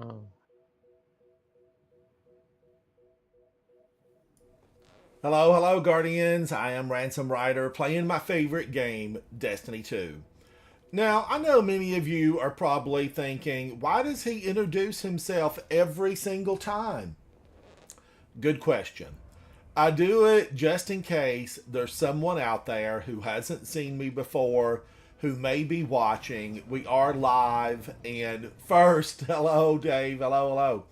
Oh, Hello, hello, Guardians. I am Ransom Rider playing my favorite game, Destiny 2. Now, I know many of you are probably thinking, why does he introduce himself every single time? Good question. I do it just in case there's someone out there who hasn't seen me before, who may be watching. We are live. And first, hello, Dave. Hello, hello.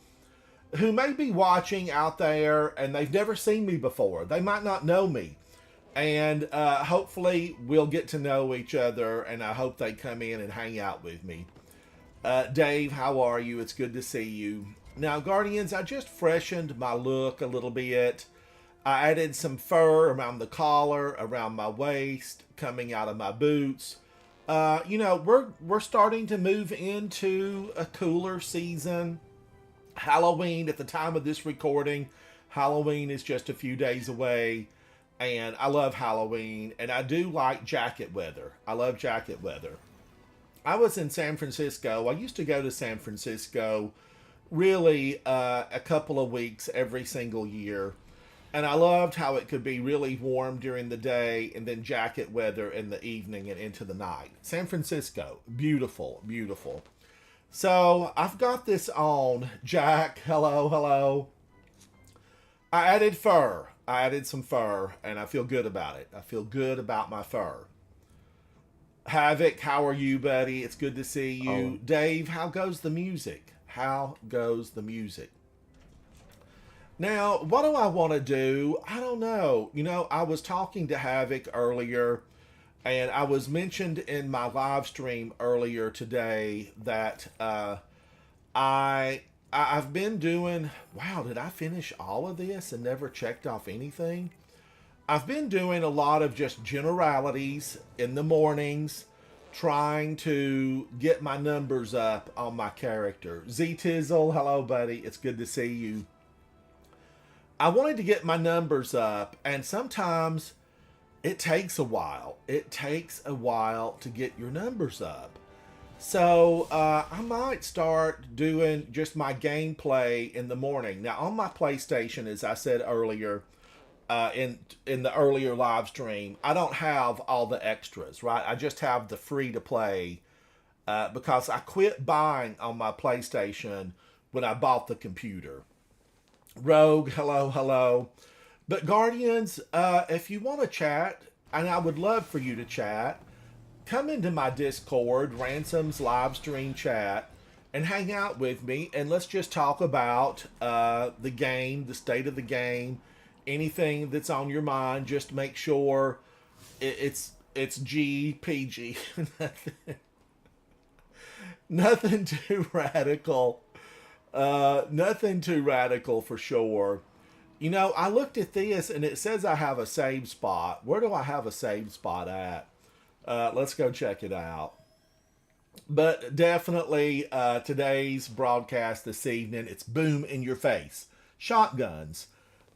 Who may be watching out there and they've never seen me before. They might not know me. And hopefully we'll get to know each other, and I hope they come in and hang out with me. Dave, how are you? It's good to see you. Now, Guardians, I just freshened my look a little bit. I added some fur around the collar, around my waist, coming out of my boots. We're starting to move into a cooler season. Halloween, at the time of this recording, Halloween is just a few days away, and I love Halloween, and I do like jacket weather. I love jacket weather. I was in San Francisco. I used to go to San Francisco really a couple of weeks every single year. And I loved how it could be really warm during the day and then jacket weather in the evening and into the night. San Francisco, beautiful, beautiful. So I've got this on. Jack, hello, hello. I added fur. I added some fur, and I feel good about it. I feel good about my fur. Havoc, how are you, buddy? It's good to see oh, you. Dave, how goes the music? How goes the music? Now, what do I want to do? I don't know. I was talking to Havoc earlier, and I was mentioned in my live stream earlier today that I I've been doing. Wow, did I finish all of this and never checked off anything? I've been doing a lot of just generalities in the mornings, trying to get my numbers up on my character. Z Tizzle, hello, buddy. It's good to see you. I wanted to get my numbers up, and sometimes it takes a while. It takes a while to get your numbers up. So I might start doing just my gameplay in the morning. Now on my PlayStation, as I said earlier, in the earlier live stream, I don't have all the extras, right? I just have the free to play because I quit buying on my PlayStation when I bought the computer. Rogue, hello, hello. But Guardians, if you want to chat, and I would love for you to chat, come into my Discord, Ransom's live stream chat, and hang out with me, and let's just talk about the game, the state of the game, anything that's on your mind. Just make sure it's GPG. Nothing too radical. Nothing too radical for sure. I looked at this and it says I have a save spot. Where do I have a save spot at? Let's go check it out. But definitely today's broadcast this evening, it's boom in your face. Shotguns.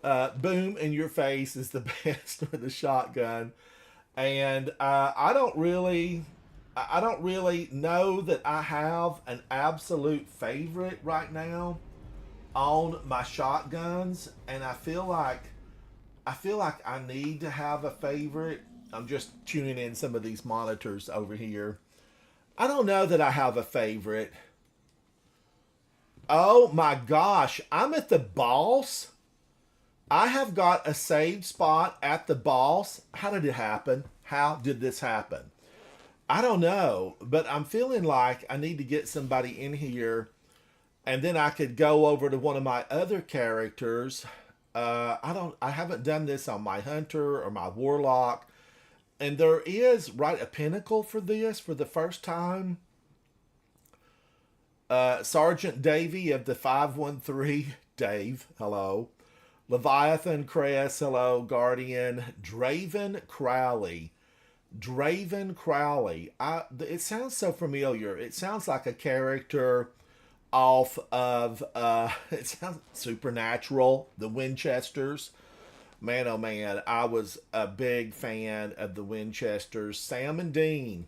Boom in your face is the best with the shotgun. And I don't really know that I have an absolute favorite right now on my shotguns, and I feel like I need to have a favorite. I'm just tuning in some of these monitors over here. I don't know that I have a favorite. Oh my gosh, I'm at the boss. I have got a saved spot at the boss. How did it happen? How did this happen? I don't know, but I'm feeling like I need to get somebody in here, and then I could go over to one of my other characters. I haven't done this on my hunter or my warlock, and there is right a pinnacle for this for the first time. Sergeant Davy of the 513, Dave, hello. Leviathan Crest, hello. Guardian Draven Crowley. Draven Crowley. It sounds so familiar. It sounds like a character off of it sounds Supernatural, the Winchesters. Man, oh man, I was a big fan of the Winchesters. Sam and Dean.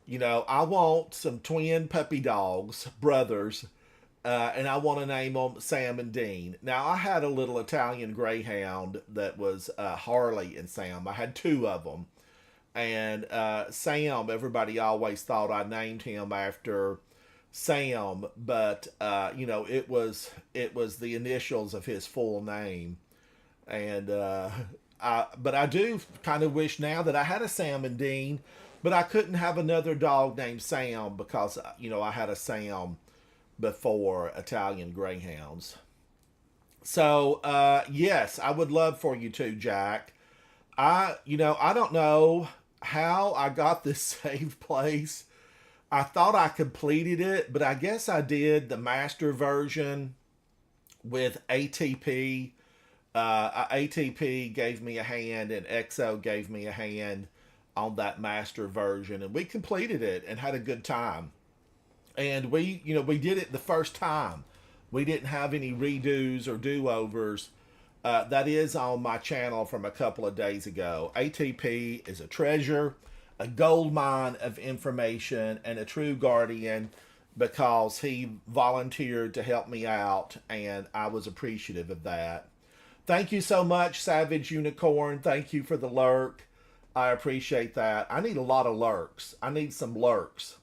I want some twin puppy dogs, brothers, and I want to name them Sam and Dean. Now, I had a little Italian Greyhound that was Harley and Sam. I had two of them. And Sam, everybody always thought I named him after Sam, but it was the initials of his full name. And but I do kind of wish now that I had a Sam and Dean, but I couldn't have another dog named Sam because I had a Sam before Italian Greyhounds. So yes, I would love for you to, Jack. I don't know how I got this saved place. I thought I completed it, but I guess I did the master version with ATP. ATP gave me a hand, and EXO gave me a hand on that master version, and we completed it and had a good time. And we did it the first time. We didn't have any redos or do overs. That is on my channel from a couple of days ago. ATP is a treasure, a gold mine of information, and a true guardian because he volunteered to help me out, and I was appreciative of that. Thank you so much, Savage Unicorn. Thank you for the lurk. I appreciate that. I need a lot of lurks. I need some lurks.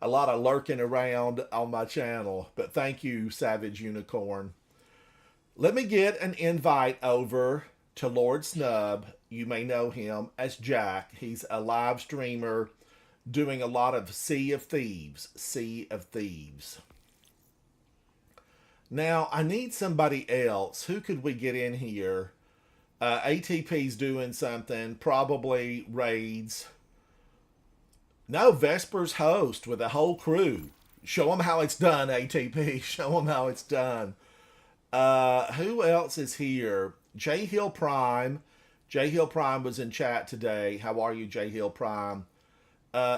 A lot of lurking around on my channel. But thank you, Savage Unicorn. Let me get an invite over to Lord Snub. You may know him as Jack. He's a live streamer doing a lot of Sea of Thieves. Sea of Thieves. Now, I need somebody else. Who could we get in here? ATP's doing something. Probably raids. No, Vesper's host with a whole crew. Show them how it's done, ATP. Show them how it's done. Who else is here? J Hill Prime. J Hill Prime was in chat today. How are you, J Hill Prime?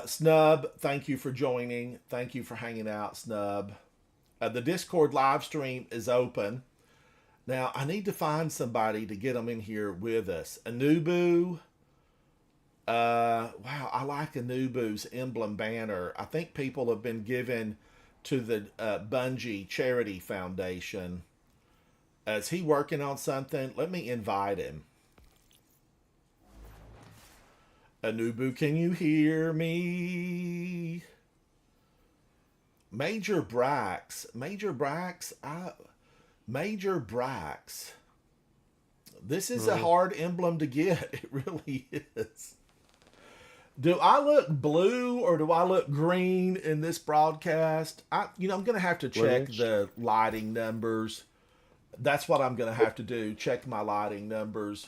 Snub, thank you for joining. Thank you for hanging out, Snub. The Discord live stream is open. Now, I need to find somebody to get them in here with us. Anubu. Wow, I like Anubu's emblem banner. I think people have been given to the Bungie Charity Foundation. Is he working on something? Let me invite him. Anubu, can you hear me? Major Brax. Major Brax? Major Brax. This is a hard emblem to get. It really is. Do I look blue or do I look green in this broadcast? I'm going to have to check the lighting numbers. That's what I'm going to have to do. Check my lighting numbers.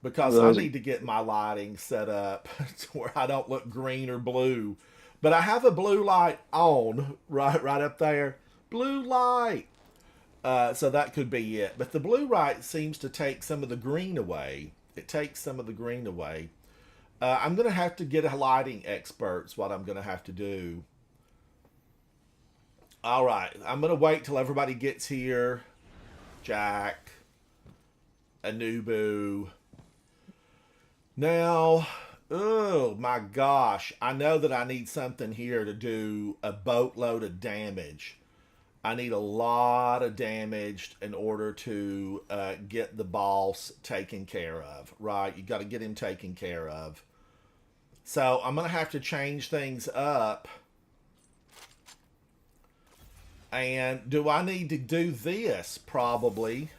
Because I need to get my lighting set up to where I don't look green or blue. But I have a blue light on right up there. Blue light. So that could be it. But the blue light seems to take some of the green away. It takes some of the green away. I'm going to have to get a lighting expert is what I'm going to have to do. All right. I'm going to wait till everybody gets here. Jack. Anubu. Now, oh my gosh, I know that I need something here to do a boatload of damage. I need a lot of damage in order to get the boss taken care of, right? You got to get him taken care of. So I'm going to have to change things up. And do I need to do this? Probably.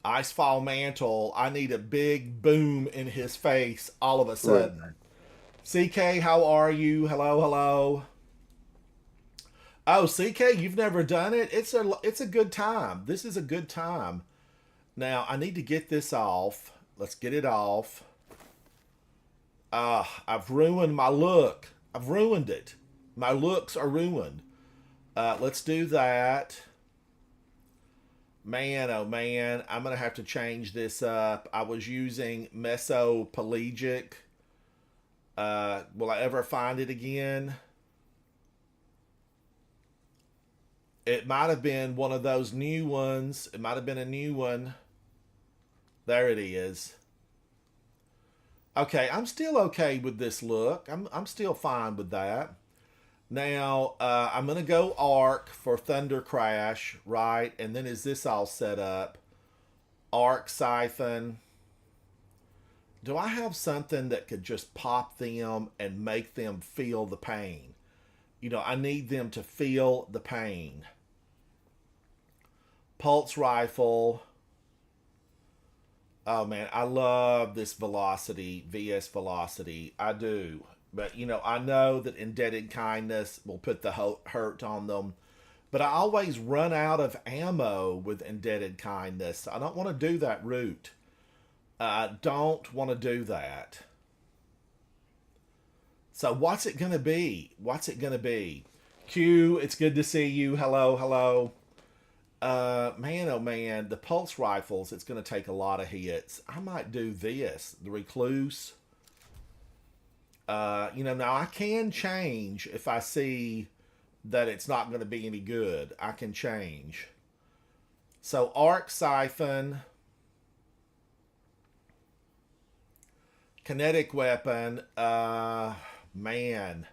Icefall Mantle, I need a big boom in his face all of a sudden. Right. CK, how are you? Hello, hello. Oh, CK, you've never done it? It's a good time. This is a good time. Now, I need to get this off. Let's get it off. I've ruined my look. I've ruined it. My looks are ruined. Let's do that. Man, oh man, I'm going to have to change this up. I was using Mesopelagic. Will I ever find it again? It might have been one of those new ones. It might have been a new one. There it is. Okay, I'm still okay with this look. I'm still fine with that. Now, I'm going to go Arc for Thunder Crash, right? And then is this all set up? Arc Siphon. Do I have something that could just pop them and make them feel the pain? I need them to feel the pain. Pulse Rifle. Oh man, I love this Velocity, VS Velocity. I do. But, I know that Indebted Kindness will put the hurt on them. But I always run out of ammo with Indebted Kindness. I don't want to do that route. I don't want to do that. So what's it going to be? What's it going to be? Q, it's good to see you. Hello, hello. Man, oh man, the pulse rifles, it's going to take a lot of hits. I might do this. The Recluse. Now I can change if I see that it's not going to be any good. I can change. So Arc Siphon. Kinetic Weapon. Man.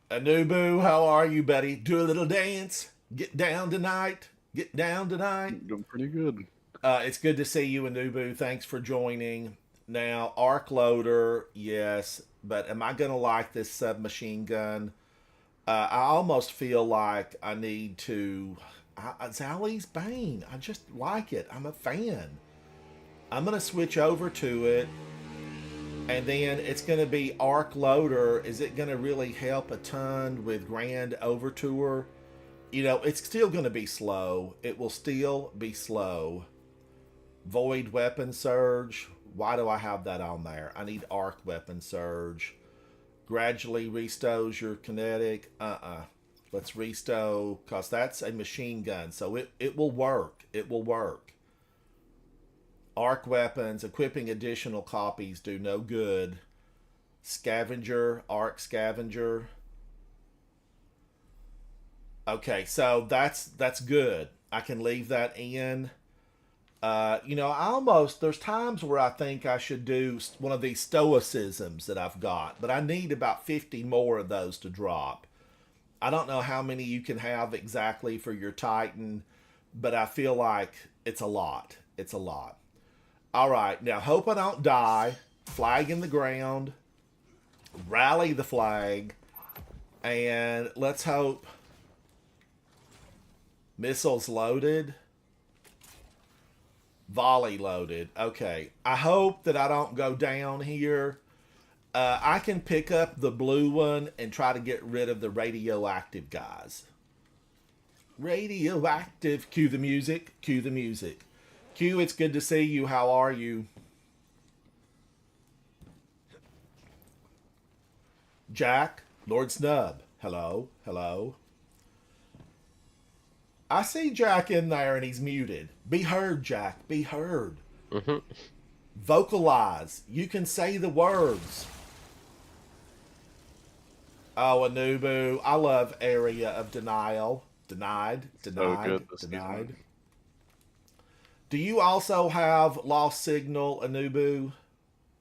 Anubu, how are you, buddy? Do a little dance. Get down tonight. Get down tonight. Doing pretty good. It's good to see you, Anubu. Thanks for joining. Now, Arc Loader, yes, but am I going to like this submachine gun? I almost feel like I need to. Zali's Bane. I just like it. I'm a fan. I'm going to switch over to it. And then it's going to be Arc Loader. Is it going to really help a ton with Grand Overture? It's still going to be slow. It will still be slow. Void Weapon Surge. Why do I have that on there? I need Arc Weapon Surge. Gradually restores your kinetic. Let's restow, because that's a machine gun. So it will work. It will work. Arc weapons, equipping additional copies do no good. Scavenger, Arc Scavenger. Okay, so that's good. I can leave that in. There's times where I think I should do one of these stoicisms that I've got, but I need about 50 more of those to drop. I don't know how many you can have exactly for your Titan, but I feel like it's a lot. It's a lot. All right, now hope I don't die. Flag in the ground. Rally the flag. And let's hope. Missiles loaded. Volley loaded. Okay. I hope that I don't go down here. I can pick up the blue one and try to get rid of the radioactive guys. Radioactive. Cue the music. Cue the music. Q, it's good to see you. How are you? Jack, Lord Snub. Hello, hello. I see Jack in there and he's muted. Be heard, Jack. Be heard. Mm-hmm. Vocalize. You can say the words. Oh, Anubu. I love Area of Denial. Denied. Denied. Denied. Do you also have Lost Signal, Anubu?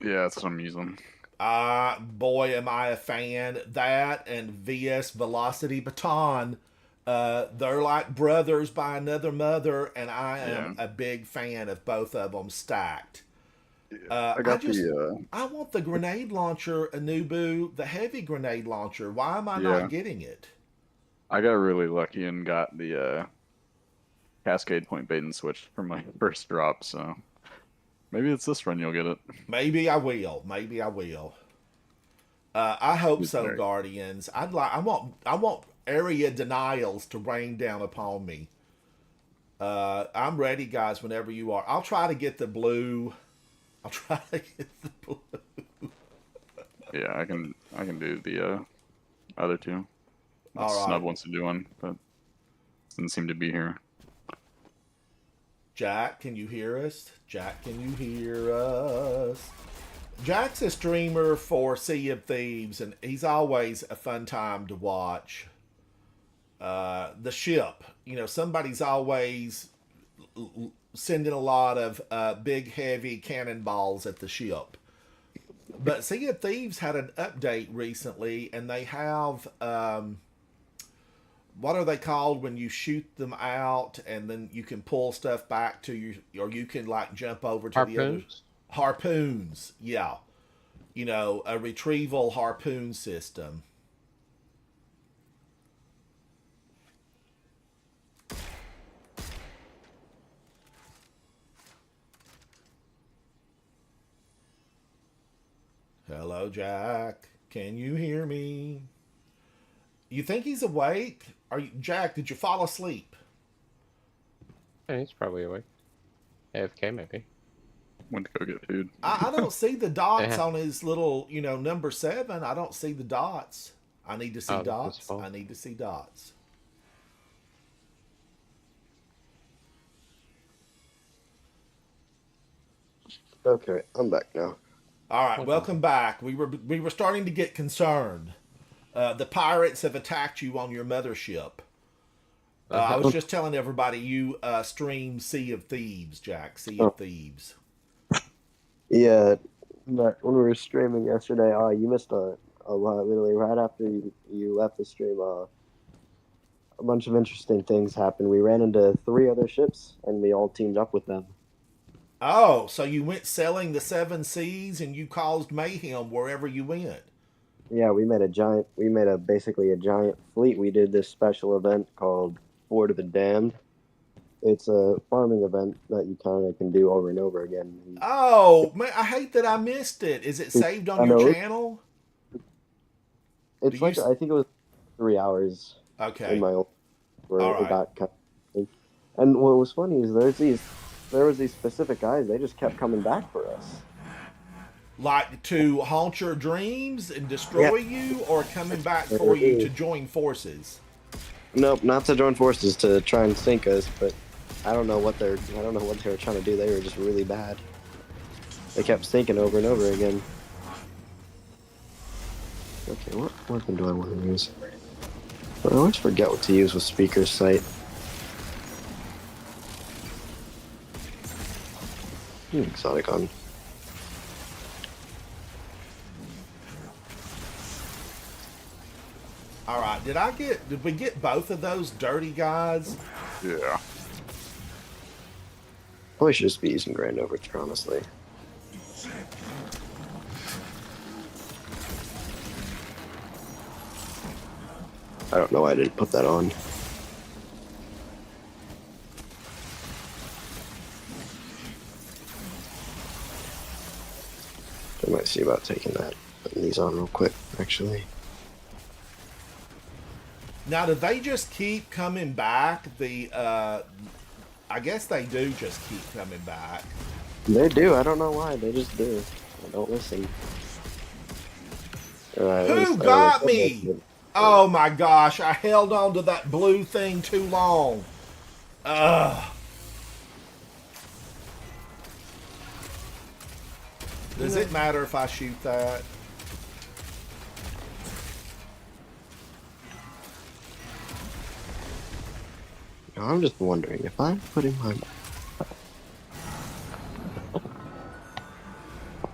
Yeah, that's what I'm using. Boy, am I a fan. That and VS Velocity Baton. They're like brothers by another mother, and I am a big fan of both of them stacked. I want the grenade launcher, Anubu, the heavy grenade launcher. Why am I not getting it? I got really lucky and got the Cascade Point bait and switch for my first drop, so maybe it's this run you'll get it. Maybe I will. Maybe I will. I hope so, Guardians. I want area denials to rain down upon me. I'm ready, guys. Whenever you are, I'll try to get the blue. I'll try to get the blue. Yeah, I can do the other two. All right. Snub wants to do one, but doesn't seem to be here. Jack, can you hear us? Jack, can you hear us? Jack's a streamer for Sea of Thieves, and he's always a fun time to watch. The ship, somebody's always sending a lot of big, heavy cannonballs at the ship. But Sea of Thieves had an update recently, and they have what are they called when you shoot them out, and then you can pull stuff back to you, or you can like jump over to the other harpoons. Yeah, a retrieval harpoon system. Hello, Jack. Can you hear me? You think he's awake? Jack? Did you fall asleep? Yeah, he's probably awake. AFK maybe. Went to go get food. I don't see the dots Yeah. on his little, number 7. I don't see the dots. I need to see Oh, that's dots. his fault. I need to see dots. Okay, I'm back now. All right, Okay. welcome back. We were starting to get concerned. The pirates have attacked you on your mothership. I was just telling everybody you stream Sea of Thieves, Jack. Sea of Thieves. Yeah, but when we were streaming yesterday, you missed a lot. Literally, right after you left the stream, a bunch of interesting things happened. We ran into 3 other ships, and we all teamed up with them. Oh, so you went selling the 7 seas and you caused mayhem wherever you went. Yeah, we made basically a giant fleet. We did this special event called Fort of the Damned. It's a farming event that you kind of can do over and over again. Oh, man, I hate that I missed it. Is it saved on your channel? It's like, I think it was 3 hours Okay. in my own where All it right. got cut. And what was funny is there was these specific guys, they just kept coming back for us. Like to haunt your dreams and destroy you, or coming back for you to join forces? Nope, not to join forces, to try and sink us, but I don't know what they were trying to do. They were just really bad. They kept sinking over and over again. Okay, what weapon do I want to use? I always forget what to use with Speaker's Sight. Exotic on. All right. Did we get both of those dirty guys? Yeah. Probably should just be using Grand Overture, honestly. I don't know why I didn't put that on. I might see about taking putting these on real quick, actually. Now, do they just keep coming back? I guess they do just keep coming back. They do. I don't know why. They just do. I don't listen. Who got me? Oh my gosh! I held on to that blue thing too long. Ugh. Does it matter if I shoot that? I'm just wondering if I'm putting my.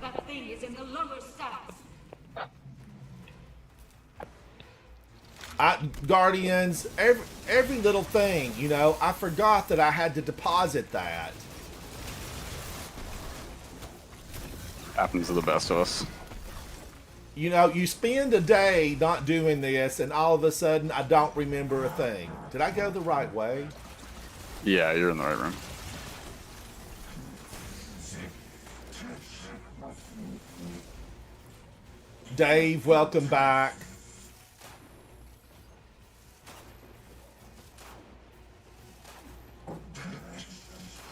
That thing is in the lower stacks. Guardians, every little thing, I forgot that I had to deposit that. Happens to the best of us. You spend a day not doing this, and all of a sudden, I don't remember a thing. Did I go the right way? Yeah, you're in the right room. Dave, welcome back.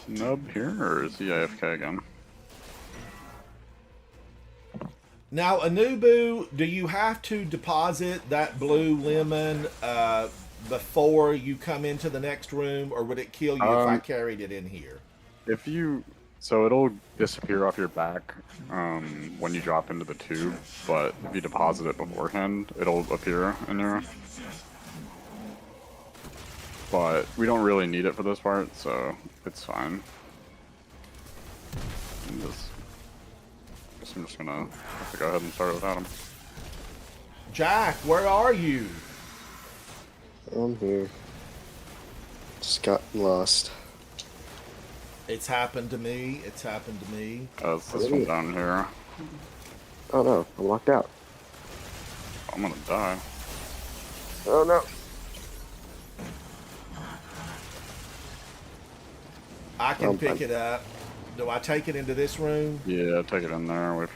Nub here, or is he AFK again? Now, Anubu, do you have to deposit that blue lemon before you come into the next room, or would it kill you if I carried it in here? if you, so it'll disappear off your back when you drop into the tube, but if you deposit it beforehand, it'll appear in your. But we don't really need it for this part, so it's fine. I'm just gonna have to go ahead and start without him. Jack, where are you? I'm here. Just got lost. It's happened to me. It's happened to me. It's this one down here. Oh no, I'm locked out. I'm gonna die. Oh no. I can pick it up. Do I take it into this room Yeah, take it in there.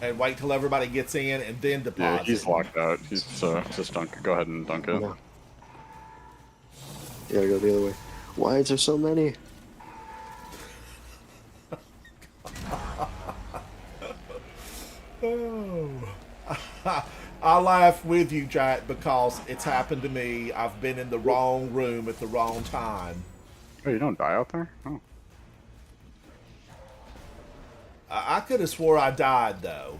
and wait till everybody gets in and then Yeah, deposit? he's locked out. He's just dunk. Go ahead and dunk it. No. You gotta go the other way. Why is there so many? Oh. I laugh with you, Jack, because it's happened to me. I've been in the wrong room at the wrong time. Oh, you don't die out there? Oh. I could have swore I died, though.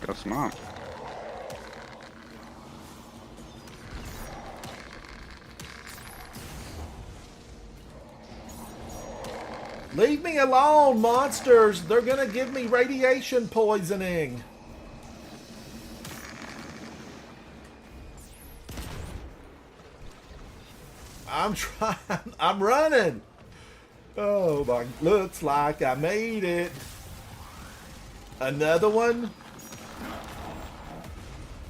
Guess not. Leave me alone, monsters! They're gonna give me radiation poisoning. I'm trying. I'm running. Oh my! Looks like I made it. Another one.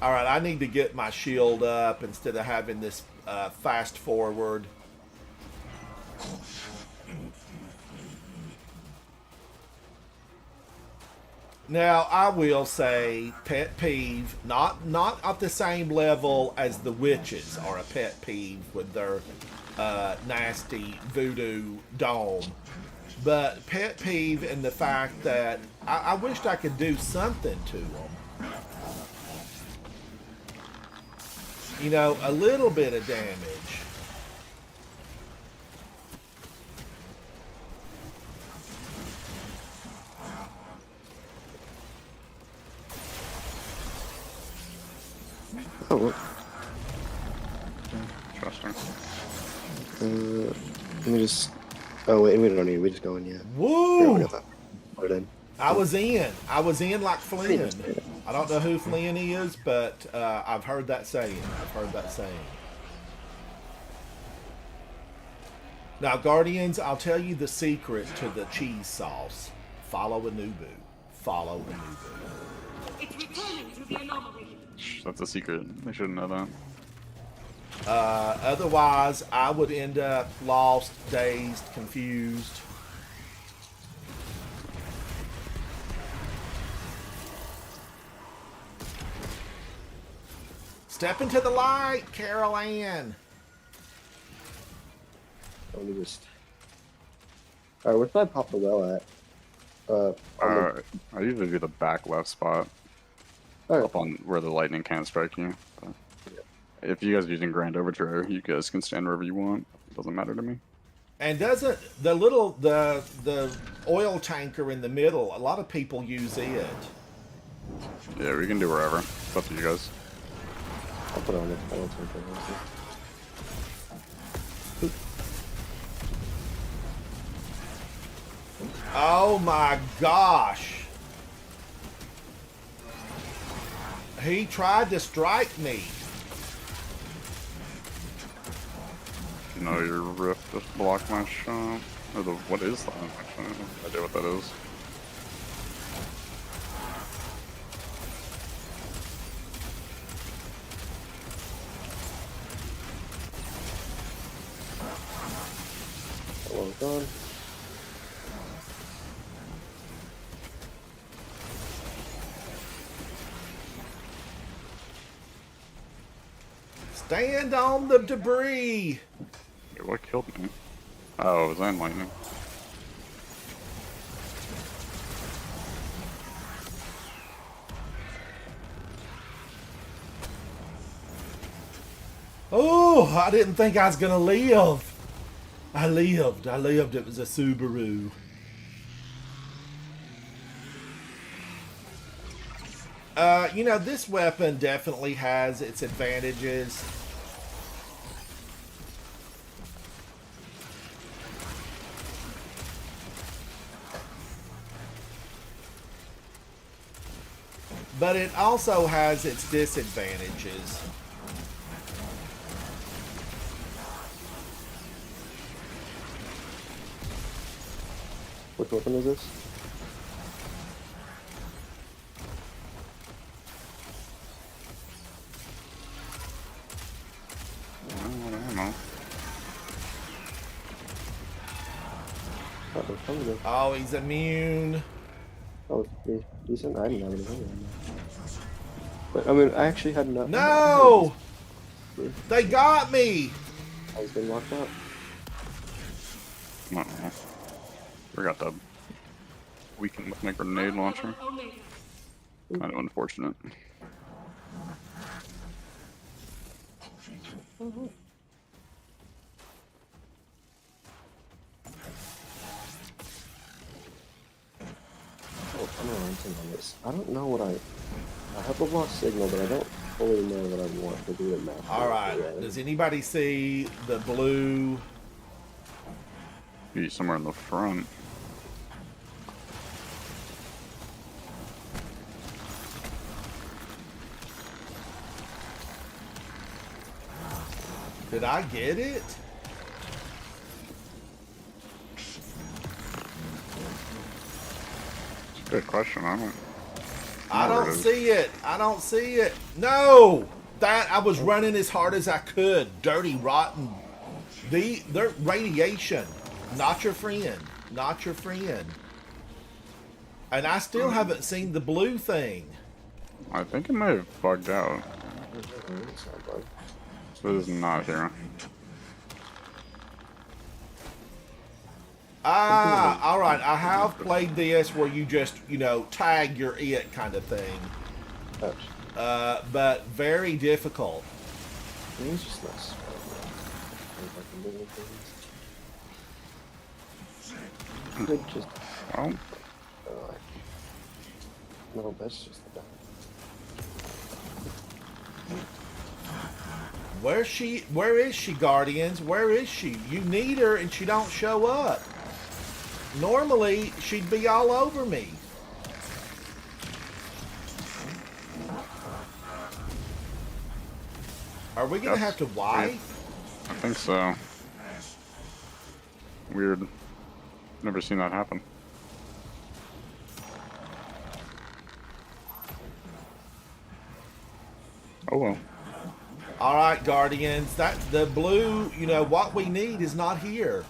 All right, I need to get my shield up instead of having this fast forward. Now, I will say, pet peeve, not at the same level as the witches are a pet peeve with their nasty voodoo dome, but pet peeve in the fact that I wished I could do something to them. You know, a little bit of damage. Oh, what? Interesting. Let me just. Oh wait, we don't need. We just go in. Yeah. Woo! Put it in. I was in. I was in like Flynn. I don't know who Flynn is, but I've heard that saying. Now, Guardians, I'll tell you the secret to the cheese sauce. Follow Anubu. Follow Anubu. It's returning to the anomaly. That's a secret. They shouldn't know that. Otherwise, I would end up lost, dazed, confused. Step into the light, Carol Ann. Let me just. All right, where's my Papa Well at? I usually do the back left spot. Alright. Up on where the lightning can't strike you. But if you guys are using Grand Overture, you guys can stand wherever you want. It doesn't matter to me. And doesn't the oil tanker in the middle? A lot of people use it. Yeah, we can do wherever. It's up to you guys. I'll put it on it. I don't think I want to. Oh my gosh! He tried to strike me. No, your rift just blocked my shot. Or what is that? Actually, I have no idea what that is. Well done. Stand on the debris. Wait, what killed me? Oh, it was that lightning. Oh, I didn't think I was gonna live. I lived. I lived. It was a Subaru. You know, this weapon definitely has its advantages. But it also has its disadvantages. Which weapon is this? I don't know. Oh, there's tons of it. Oh, he's immune. Oh, it's decent. I didn't have anything on that. But I mean, I actually had no. No! They got me! I was getting locked out. I don't know. Forgot to weaken with my grenade launcher. Omega. Kind of unfortunate. Oh, I'm ranting on this. I don't know what I have a lost signal, but I don't fully know what I want to do in that. Alright, does anybody see the blue? Be somewhere in the front. Did I get it? Good question. I don't. I There it don't is. see it. I don't see it. No! That I was running as hard as I could. Dirty, rotten. They're radiation. Not your friend. Not your friend. And I still haven't seen the blue thing. I think it may have bugged out. So it is not here. Ah, all right. I have played this where you just, you know, tag your it kind of thing. But very difficult. It's just nice. Could just. Well, No, that's just the. Where is she, Guardians? Where is she? You need her and she don't show up. Normally, she'd be all over me. Are we gonna Yes. have to wipe? I think so. Weird. Never seen that happen. Oh well. All right, Guardians. That the blue. You know what we need is not here.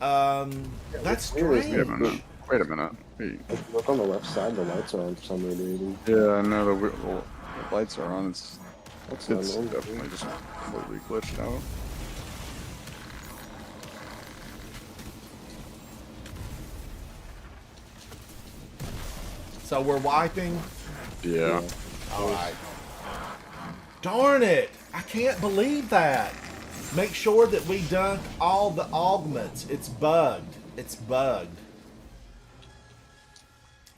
That's where is strange. Wait a minute. Wait a minute. Wait. If you look on the left side, the lights are on for some reason. Yeah, I know the lights are on. That's It's unknown. definitely just completely glitched out. So we're wiping. Yeah. All right. Darn it! I can't believe that. Make sure that we dunk all the augments. It's bugged. It's bugged.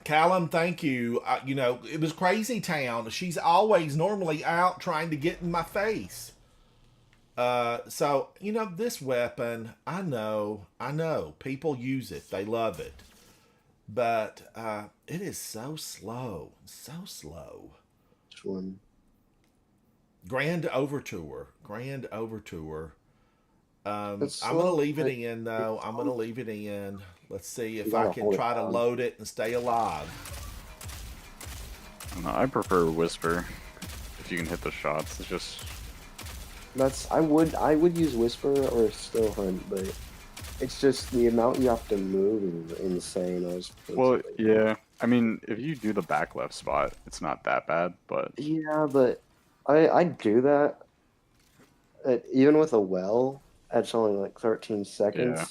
Callum, thank you. You know, it was Crazy Town. She's always normally out trying to get in my face. So, you know, this weapon, I know. People use it. They love it. But it is so slow. So slow. Which one? Grand Overture. Grand Overture. It's I'm gonna slow, leave it but in though. I'm gonna leave it in. Let's see if You I gotta can hold it try to down. load it and stay alive. I prefer Whisper. If you can hit the shots, it's just That's I would use Whisper or Still Hunt, but it's just the amount you have to move is insane. well, yeah. I mean, if you do the back left spot, it's not that bad. But Yeah, but I do that. Even with a well, it's only like 13 seconds. Yeah.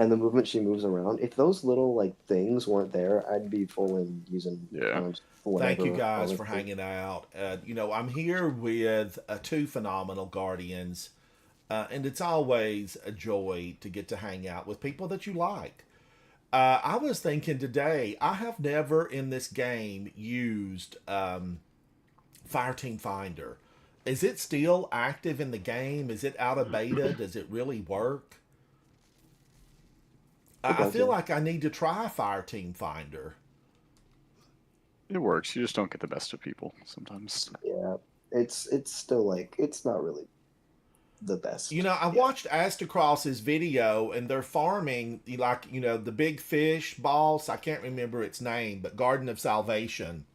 And the movement she moves around. If those little like things weren't there, I'd be full in using. Yeah. Thank you whatever guys other for thing. hanging out. You know, I'm here with two phenomenal Guardians. And it's always a joy to get to hang out with people that you like. I was thinking today, I have never in this game used Fireteam Finder. Is it still active in the game? Is it out of beta? Does it really work? I feel like I need to try Fireteam Finder. It works. You just don't get the best of people sometimes. Yeah, it's still like it's not really the best. You know, I watched Astacross's video, and they're farming like the big fish boss. I can't remember its name, but Garden of Salvation.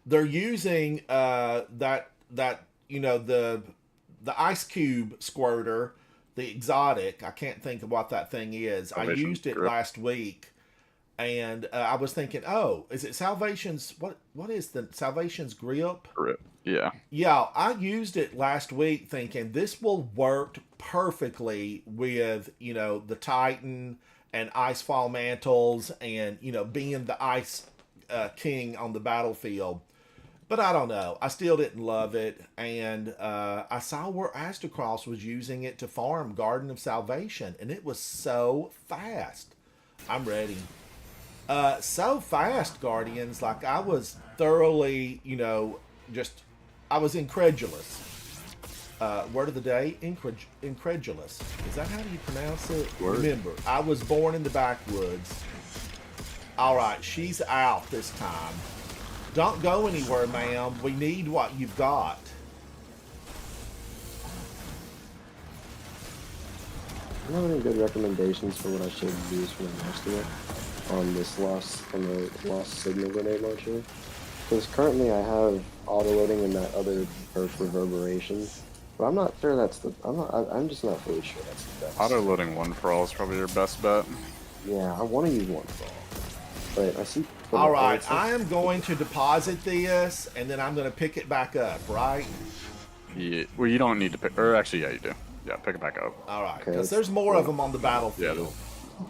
They're using that the ice cube squirter, the exotic. I can't think of what that thing is. I used it last week, and I was thinking, oh, is it Salvation's? What is the Salvation's grip? Grip. Yeah. Yeah, I used it last week thinking this will work perfectly with, the Titan and Icefall mantles and, being the Ice King on the battlefield. But I don't know. I still didn't love it. And I saw where Astacross was using it to farm Garden of Salvation. And it was so fast. I'm ready. So fast, Guardians. Like, I was thoroughly, I was incredulous. Word of the day, incredulous. Is that how you pronounce it? Word. Remember, I was born in the backwoods. All right, she's out this time. Don't go anywhere, ma'am. We need what you've got. I don't have any good recommendations for what I should use for the rest of it on the lost signal grenade launcher. Because currently I have auto-loading and that other perk reverberation, but I'm not sure I'm just not fully sure that's the best. Auto-loading one for all is probably your best bet. Yeah, I want to use one for all. But I see... All right, I am going to deposit this, and then I'm going to pick it back up, right? Yeah. Well, you don't need to pick... Or actually, yeah, you do. Yeah, pick it back up. All right, because there's more of them on the battlefield. Yeah,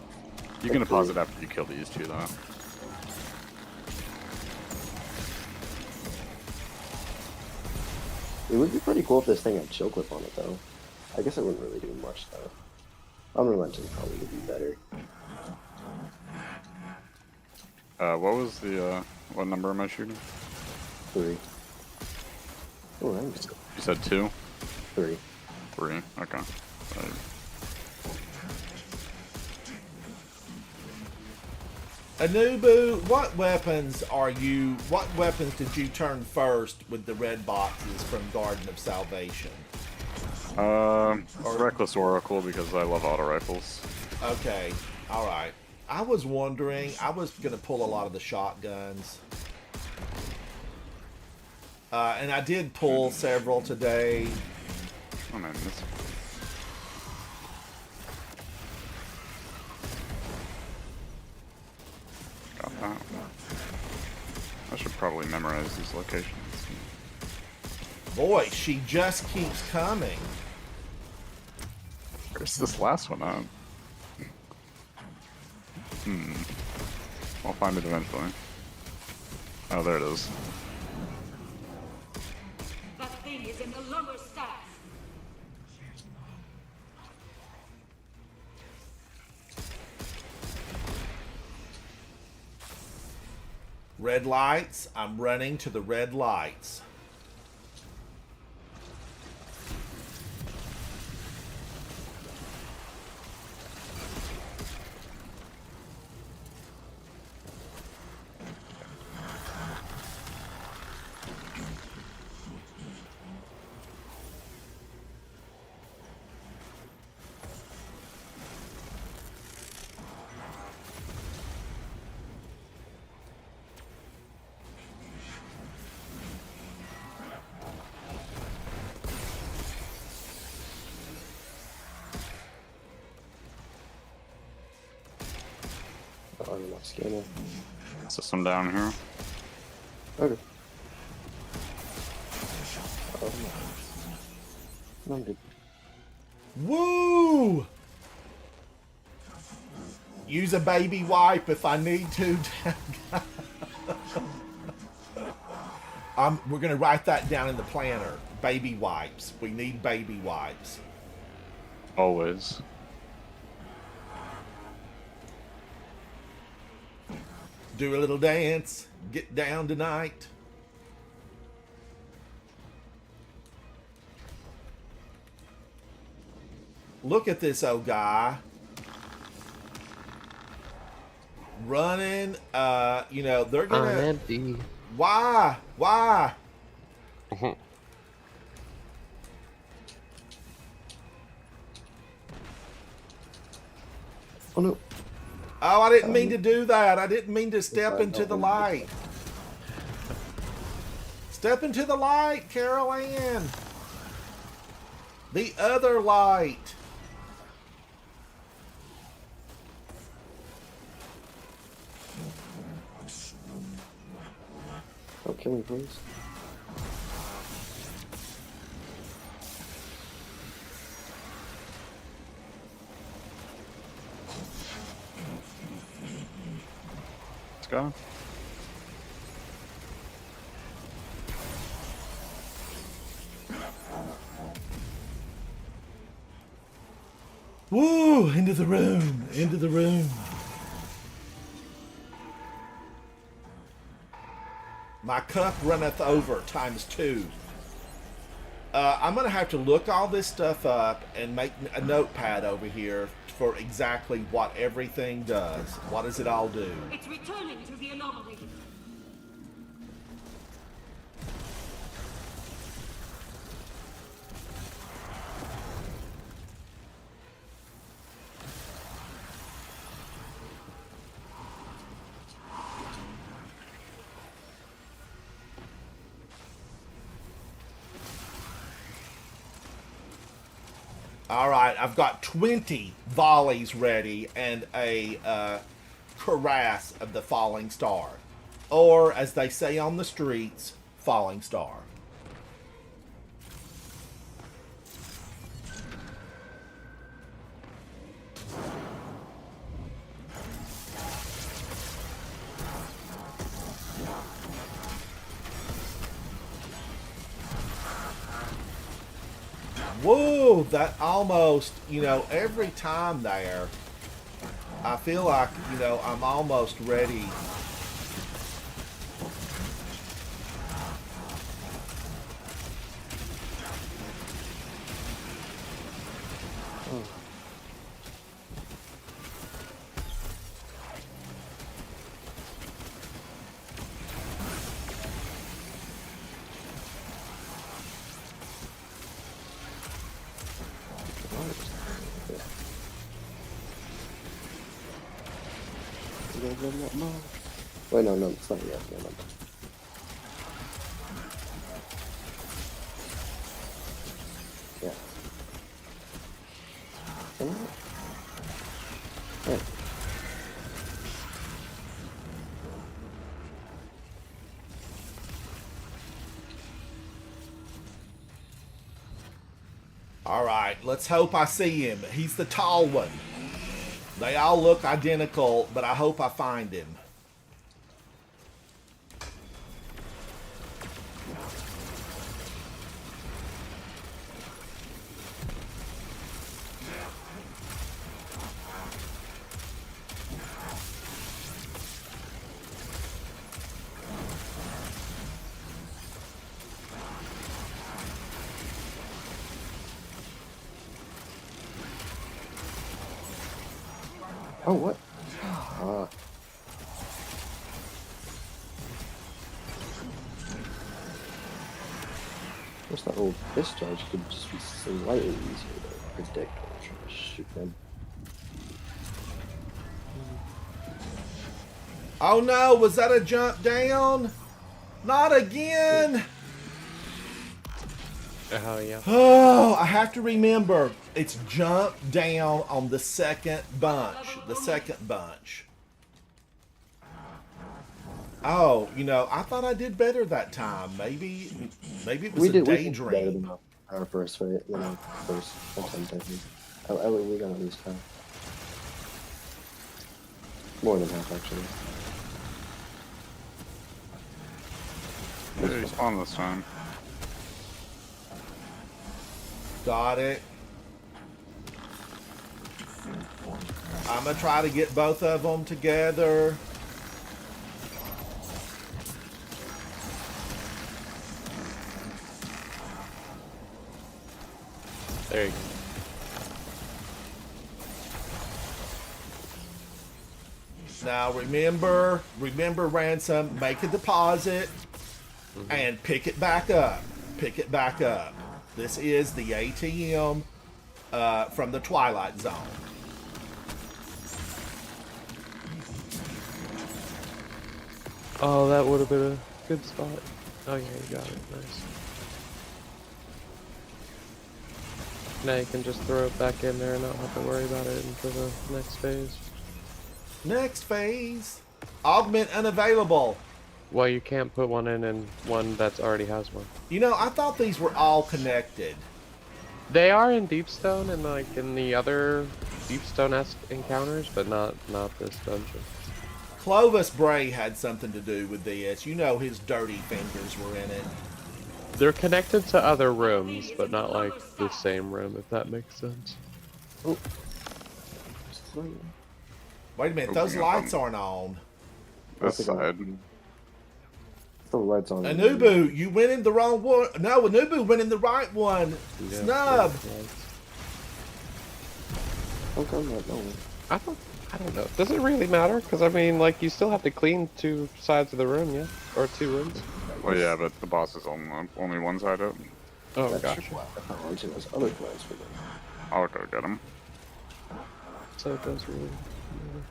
you can deposit after you kill these two, though. It would be pretty cool if this thing had chill clip on it, though. I guess it wouldn't really do much, though. Unrelenting probably would be better. What was the, what number am I shooting? 3. Oh, I'm You said 2? 3. 3, okay. Anubu, what weapons did you turn first with the red boxes from Garden of Salvation? Reckless Oracle, because I love auto rifles. Okay, alright. I was wondering, I was going to pull a lot of the shotguns. And I did pull several today. Oh man, this... Got that. I should probably memorize these locations. Boy, she just keeps coming. Where's this last one at? I'll find it eventually. Oh, there it is. That thing is in the lower stacks. Red lights. I'm running to the red lights. Oh, I'm not scanning. System down here. Okay. Oh, no. I'm good. Woo! Use a baby wipe if I need to. We're going to write that down in the planner. Baby wipes. We need baby wipes. Always. Do a little dance. Get down tonight. Look at this old guy. Running. You know, they're I'm gonna. empty. Why? Why? Oh no. Oh, I didn't mean to do that. I didn't mean to step into the light. Step into the light, Carol Ann. The other light. Oh, kill me, please. Let's go. Woo! Into the room. Into the room. My cup runneth over ×2. I'm going to have to look all this stuff up and make a notepad over here for exactly what everything does. What does it all do? It's returning to the anomaly. All right, I've got 20 volleys ready and a cuirass of the falling star. Or, as they say on the streets, falling star. Whoa, that almost, you know, every time there, I feel like, you know, I'm almost ready. Wait, no, it's not yet. No. Yeah. Yeah. All right, let's hope I see him. He's the tall one. They all look identical, but I hope I find him. Oh, what? What's that old discharge could just be slightly easier to predict when I'm trying to shoot them. Oh no, was that a jump down? Not again! Oh, yeah. Oh, I have to remember, it's jump down on the second bunch. The second bunch. Oh, you know, I thought I did better that time. Maybe it was We a did better daydream. than our first fight, first attempt, I think. We got at least half. More than half, actually. They respawn this time. Got it. I'm gonna try to get both of them together. There you go. Now remember, Ransom, make a deposit and pick it back up. Pick it back up. This is the ATM from the Twilight Zone. Oh, that would have been a good spot. Oh yeah, you got it. Nice. Now you can just throw it back in there and not have to worry about it until the next phase. Next phase. Augment unavailable. Well, you can't put one in and one that's already has one. You know, I thought these were all connected. They are in Deepstone and like in the other Deepstone-esque encounters, but not this dungeon. Clovis Bray had something to do with this. You know his dirty fingers were in it. They're connected to other rooms, but not like the same room, if that makes sense. Wait a minute, those Opening up lights aren't on. This side. Still the lights on. Anubu, you went in the wrong one. No, Anubu went in the right one. Yeah, Snub. How come that? No. I don't know. Does it really matter? Because I mean, like, you still have to clean 2 sides of the room, yeah? Or 2 rooms. Well, yeah, but the boss is on only one side up. Oh, That gosh. should work. I can't remember those other plans for them. I'll go get him. So it does really matter.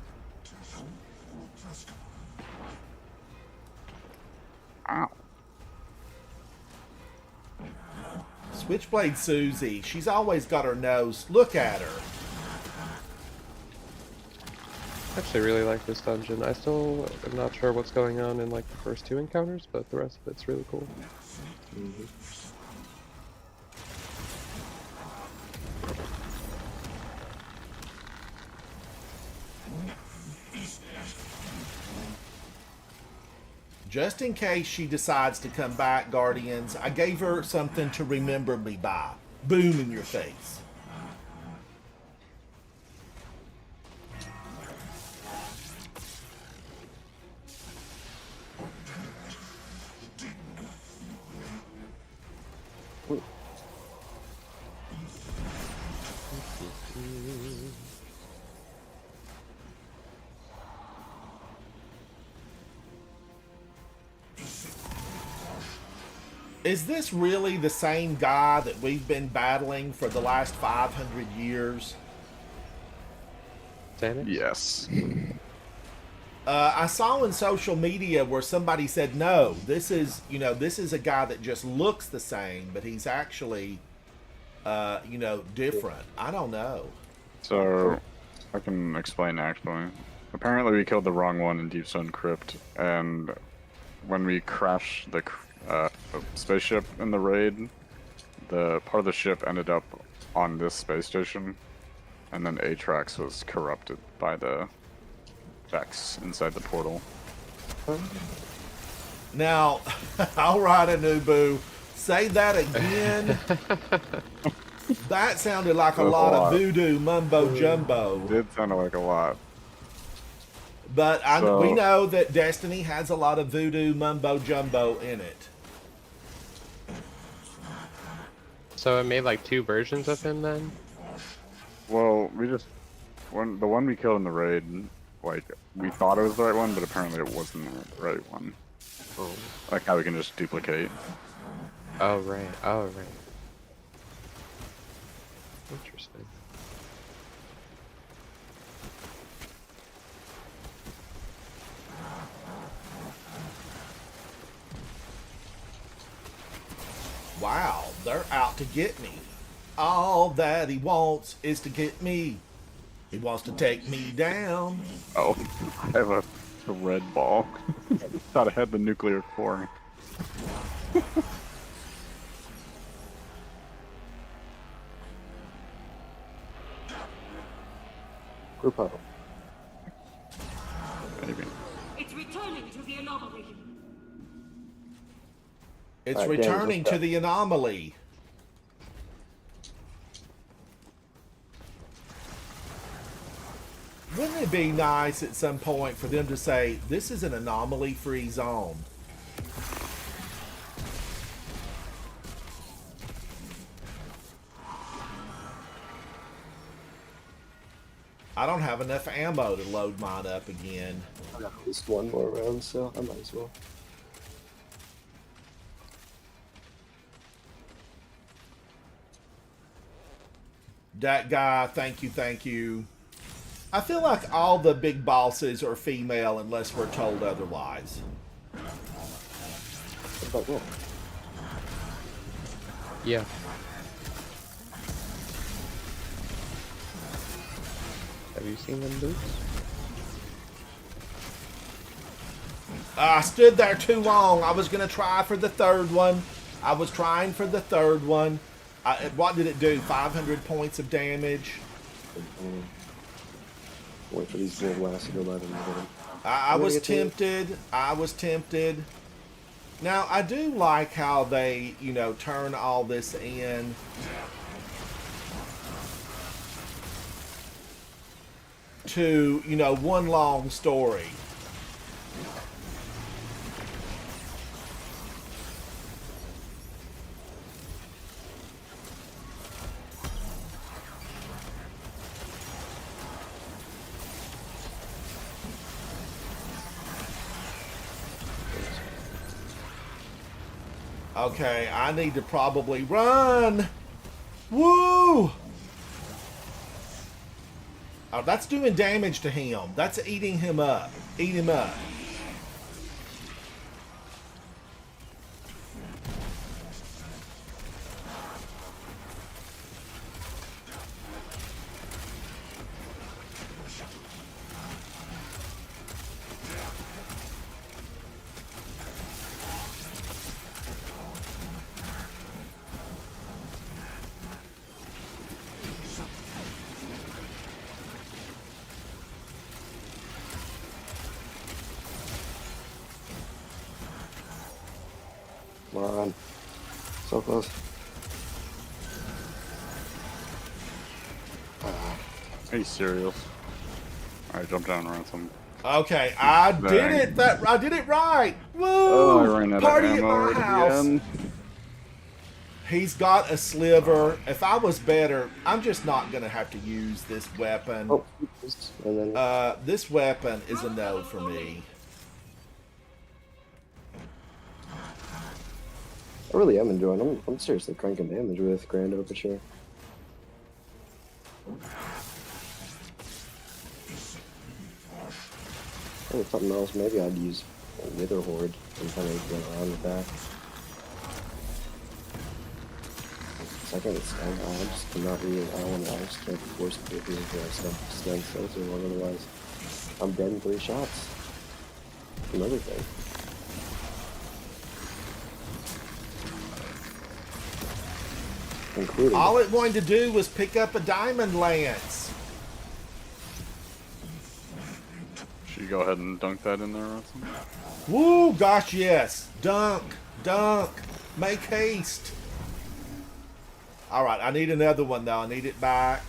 Ow. Switchblade Susie, she's always got her nose. Look at her. I actually really like this dungeon. I still am not sure what's going on in like the first 2 encounters, but the rest of it's really cool. Just in case she decides to come back, Guardians, I gave her something to remember me by. Boom in your face. Is this really the same guy that we've been battling for the last 500 years? Damn it. Yes. I saw in social media where somebody said, no, this is a guy that just looks the same, but he's actually, different. I don't know. So, I can explain actually. Apparently we killed the wrong one in Deepstone Crypt, and when we crashed the spaceship in the raid, the part of the ship ended up on this space station, and then Atrax was corrupted by the Vex inside the portal. Now, all right, Anubu, say that again. That sounded like a lot of voodoo mumbo jumbo. It did sound like a lot. But So- we know that Destiny has a lot of voodoo mumbo jumbo in it. So it made like 2 versions of him then? Well, the one we killed in the raid, like, we thought it was the right one, but apparently it wasn't the right one. Oh. Like how we can just duplicate. Oh, right. Oh, right. Interesting. Wow, they're out to get me. All that he wants is to get me. He wants to take me down. Oh, I have a red ball. Thought I had the nuclear core. Group huddle. Maybe. It's returning to the anomaly. It's All right, James, returning let's to go. the anomaly. Wouldn't it be nice at some point for them to say, this is an anomaly-free zone? I don't have enough ammo to load mine up again. I got at least one more round, so I might as well. That guy, thank you, thank you. I feel like all the big bosses are female unless we're told otherwise. What about that? Yeah. Have you seen them boots? I stood there too long. I was going to try for the third one. I was trying for the third one. What did it do? 500 points of damage. Wait for these gold blasts to go by the middle. I I'm gonna was get to it. tempted. I was tempted. Now, I do like how they, you know, turn all this in. To, you know, one long story. Okay, I need to probably run. Woo! Oh, that's doing damage to him. That's eating him up. Eat him up. Come on. So close. Hey, serious. Alright, jump down, Ransom. Okay, I did Dang. it. I did it right. Woo! Oh, I ran out Party of at ammo my house. again. He's got a sliver. If I was better, I'm just not gonna have to use this weapon. Oh, and then This weapon is a no for me. I really am enjoying. I'm seriously cranking damage with Grand Overture. I think something else. Maybe I'd use Wither Horde and kind of get around with that. So I think it's. I just cannot really. I just can't be forced to do it until I stand so too long. Otherwise, I'm dead in 3 shots. Another thing. Including. All it wanted to do was pick up a diamond lance. Should you go ahead and dunk that in there, Ransom? Woo, gosh, yes. Dunk, dunk, make haste. All right, I need another one, though. I need it back.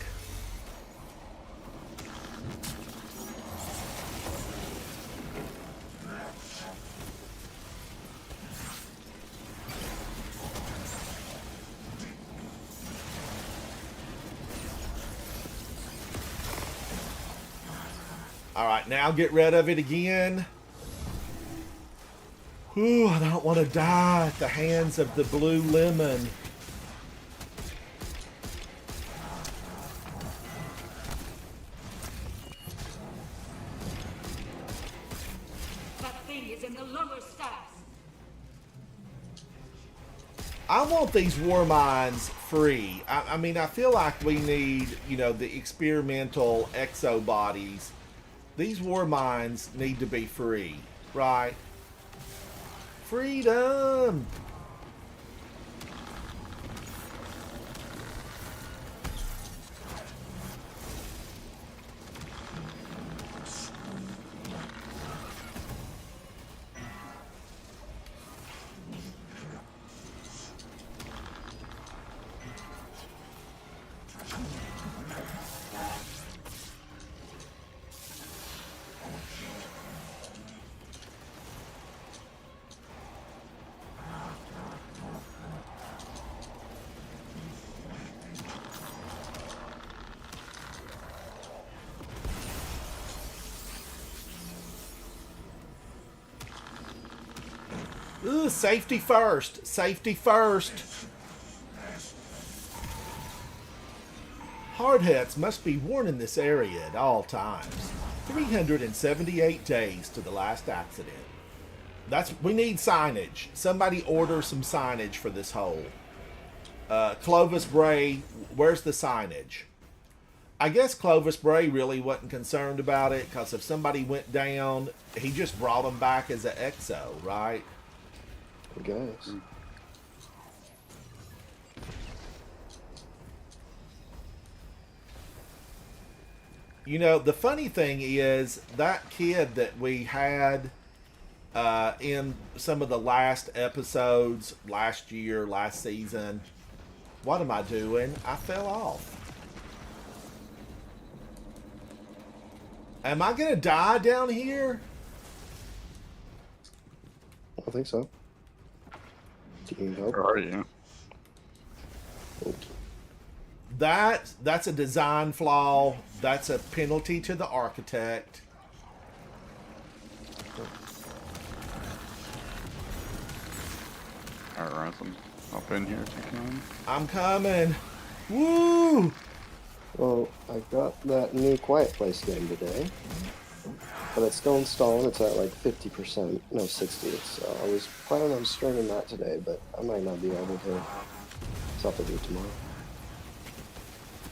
All right, now get rid of it again. Whew, I don't want to die at the hands of the blue lemon. That thing is in the lower stacks. I want these war mines free. I mean, I feel like we need, you know, the experimental exo bodies. These war mines need to be free, right? Freedom! Ooh, safety first. Safety first. Hardheads must be worn in this area at all times. 378 days to the last accident. We need signage. Somebody order some signage for this hole. Clovis Bray, where's the signage? I guess Clovis Bray really wasn't concerned about it, because if somebody went down, he just brought them back as an exo, right? I guess. You know, the funny thing is that kid that we had in some of the last episodes, last year, last season, what am I doing? I fell off. Am I going to die down here? I don't think so. Do you need help? Where are you? That's a design flaw. That's a penalty to the architect. Alright, Ransom. Hop in here if you can. I'm coming. Woo! Well, I got that new Quiet Place game today, but it's still installed. It's at like 50%, no 60. So I was planning on streaming that today, but I might not be able to. So I'll have to do it tomorrow.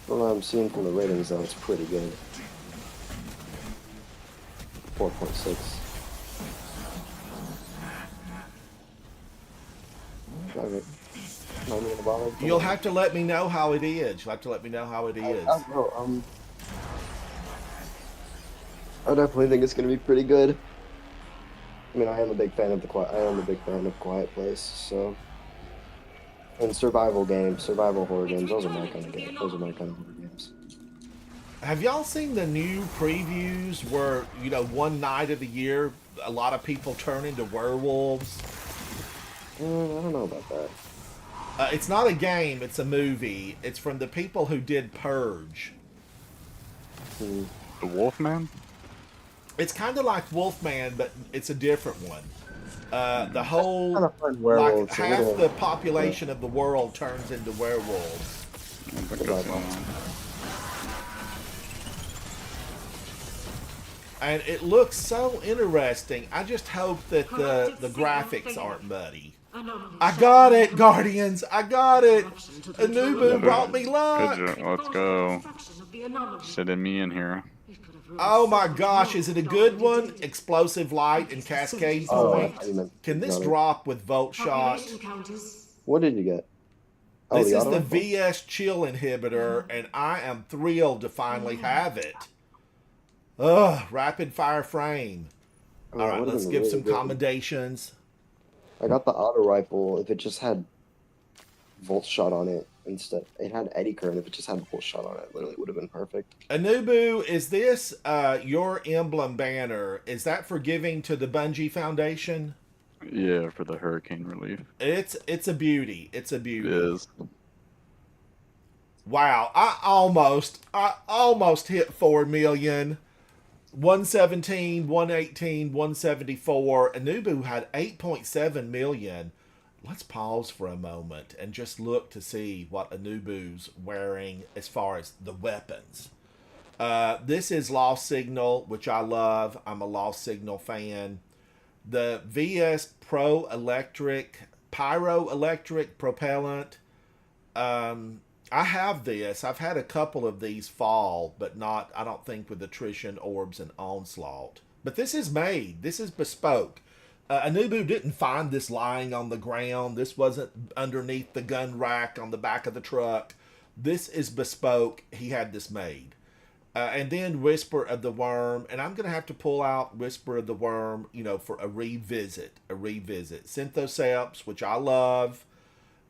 From what I'm seeing from the ratings, though, it's pretty good. 4.6. Drive it. Not me in the bottle. You'll have to let me know how it is. You'll have to let me know how it is. I definitely think it's gonna be pretty good. I mean, I am a big fan of Quiet Place, so. And survival games, survival horror games, those are my kind of games. Those are my kind of horror games. Have y'all seen the new previews where, you know, one night of the year, a lot of people turn into werewolves? I don't know about that. It's not a game, it's a movie. It's from the people who did Purge. Hmm. The Wolfman? It's kind of like Wolfman, but it's a different one. The whole, Kind of fun like werewolves. half the population of the world turns into werewolves. I think that's on. And it looks so interesting. I just hope that the graphics aren't muddy. I got it, Guardians! I got it! Anubu brought me luck! Good job. Let's go. Sitting me in here. Oh my gosh, is it a good one? Explosive light and cascade point. Can this drop with Volt Shot? What did you get? Oh, This is auto the rifle? VS Chill inhibitor, and I am thrilled to finally have it. Ugh, rapid fire frame. I mean, All it right, would've let's been give really some good. commendations. I got the auto rifle. If it just had Volt Shot on it instead, it had Eddy Current. If it just had Volt Shot on it, literally would have been perfect. Anubu, is this your emblem banner? Is that for giving to the Bungie Foundation? Yeah, for the hurricane relief. It's a beauty. It's a It beauty. is. Wow, I almost hit 4 million. 117, 118, 174. Anubu had 8.7 million. Let's pause for a moment and just look to see what Anubu's wearing as far as the weapons. This is Lost Signal, which I love. I'm a Lost Signal fan. The VS Pro Electric, Pyro Electric Propellant. I have this. I've had a couple of these fall, but not, I don't think, with Attrition, Orbs, and Onslaught. But this is made. This is bespoke. Anubu didn't find this lying on the ground. This wasn't underneath the gun rack on the back of the truck. This is bespoke. He had this made. And then Whisper of the Worm. And I'm going to have to pull out Whisper of the Worm, you know, for a revisit. Synthoceps, which I love.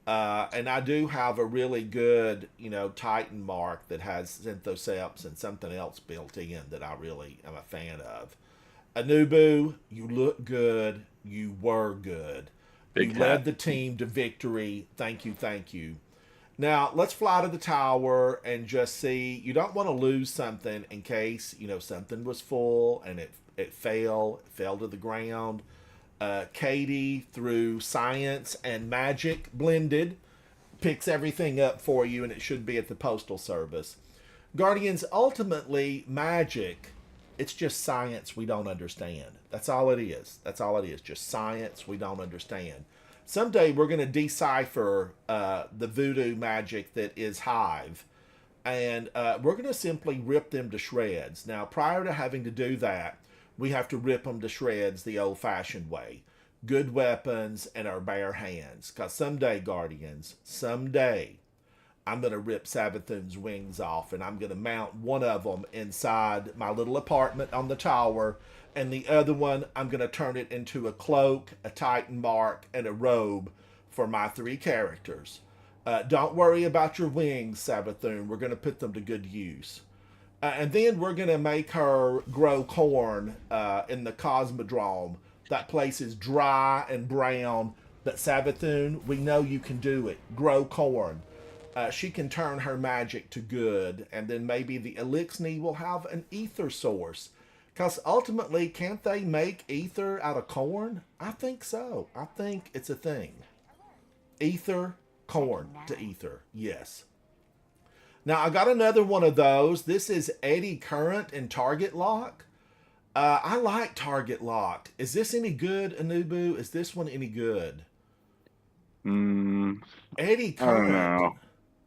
And I do have a really good, you know, Titan mark that has Synthoceps and something else built in that I really am a fan of. Anubu, you look good. You were good. Big you hat. led the team to victory. Thank you, thank you. Now, let's fly to the tower and just see. You don't want to lose something in case, you know, something was full and it fell to the ground. Katie, through science and magic blended, picks everything up for you, and it should be at the Postal Service. Guardians, ultimately, magic, it's just science we don't understand. That's all it is. That's all it is. Just science we don't understand. Someday we're going to decipher the voodoo magic that is Hive, and we're going to simply rip them to shreds. Now, prior to having to do that, we have to rip them to shreds the old-fashioned way. Good weapons and our bare hands. Because someday, Guardians, someday, I'm going to rip Savathun's wings off, and I'm going to mount one of them inside my little apartment on the tower, and the other one, I'm going to turn it into a cloak, a Titan mark, and a robe for my 3 characters. Don't worry about your wings, Savathun. We're going to put them to good use. And then we're going to make her grow corn in the Cosmodrome. That place is dry and brown, but Savathun, we know you can do it. Grow corn. She can turn her magic to good, and then maybe the Elixni will have an ether source. Because ultimately, can't they make ether out of corn? I think so. I think it's a thing. Ether, corn to ether. Yes. Now, I got another one of those. This is Eddy Current and Target Lock. I like Target Lock. Is this any good, Anubu? Is this one any good? Eddy I don't Current know.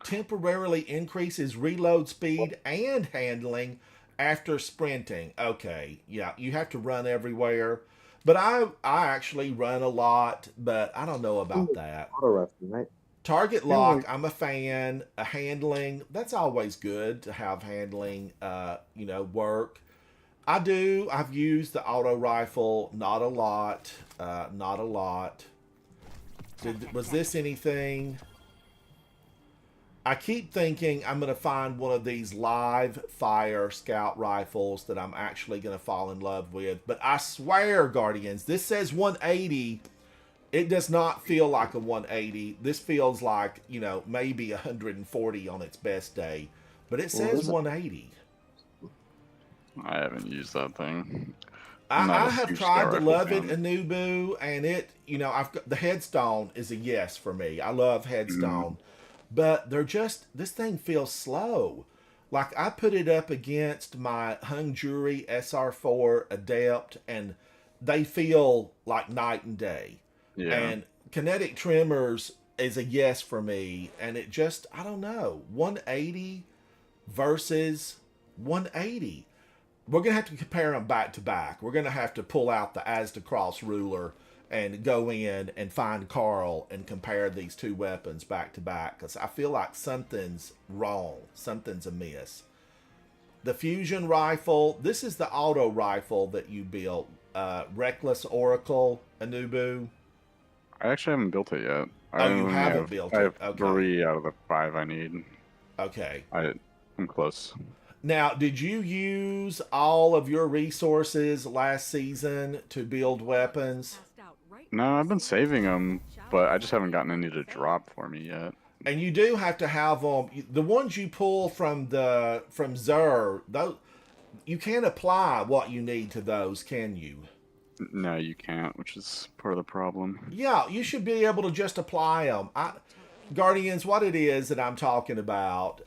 temporarily increases reload speed and handling after sprinting. Okay, yeah, you have to run everywhere. But I actually run a lot, but I don't know about that. Auto rifle, right? Target lock, I'm a fan. Handling, that's always good to have handling, work. I've used the auto rifle, not a lot. Was this anything? I keep thinking I'm going to find one of these live fire scout rifles that I'm actually going to fall in love with. But I swear, Guardians, this says 180. It does not feel like a 180. This feels like, maybe 140 on its best day. But it says 180. I haven't used that thing. I have tried to love it, Anubu, and it, I've got the headstone is a yes for me. I love headstone. But this thing feels slow. Like I put it up against my Hung Jury SR4 Adept, and they feel like night and day. Yeah. And Kinetic Tremors is a yes for me. And it just, I don't know, 180 versus 180. We're going to have to compare them back to back. We're going to have to pull out the Asda Cross ruler and go in and find Carl and compare these two weapons back to back, because I feel like something's wrong. Something's amiss. The fusion rifle, this is the auto rifle that you built. Reckless Oracle, Anubu. I actually haven't built it yet. You haven't built it. I have Okay. 3 out of the 5 I need. Okay. I'm close. Now, did you use all of your resources last season to build weapons? No, I've been saving them, but I just haven't gotten any to drop for me yet. And you do have to have them. The ones you pull from Xur, those, you can't apply what you need to those, can you? No, you can't, which is part of the problem. Yeah, you should be able to just apply them. Guardians, what it is that I'm talking about,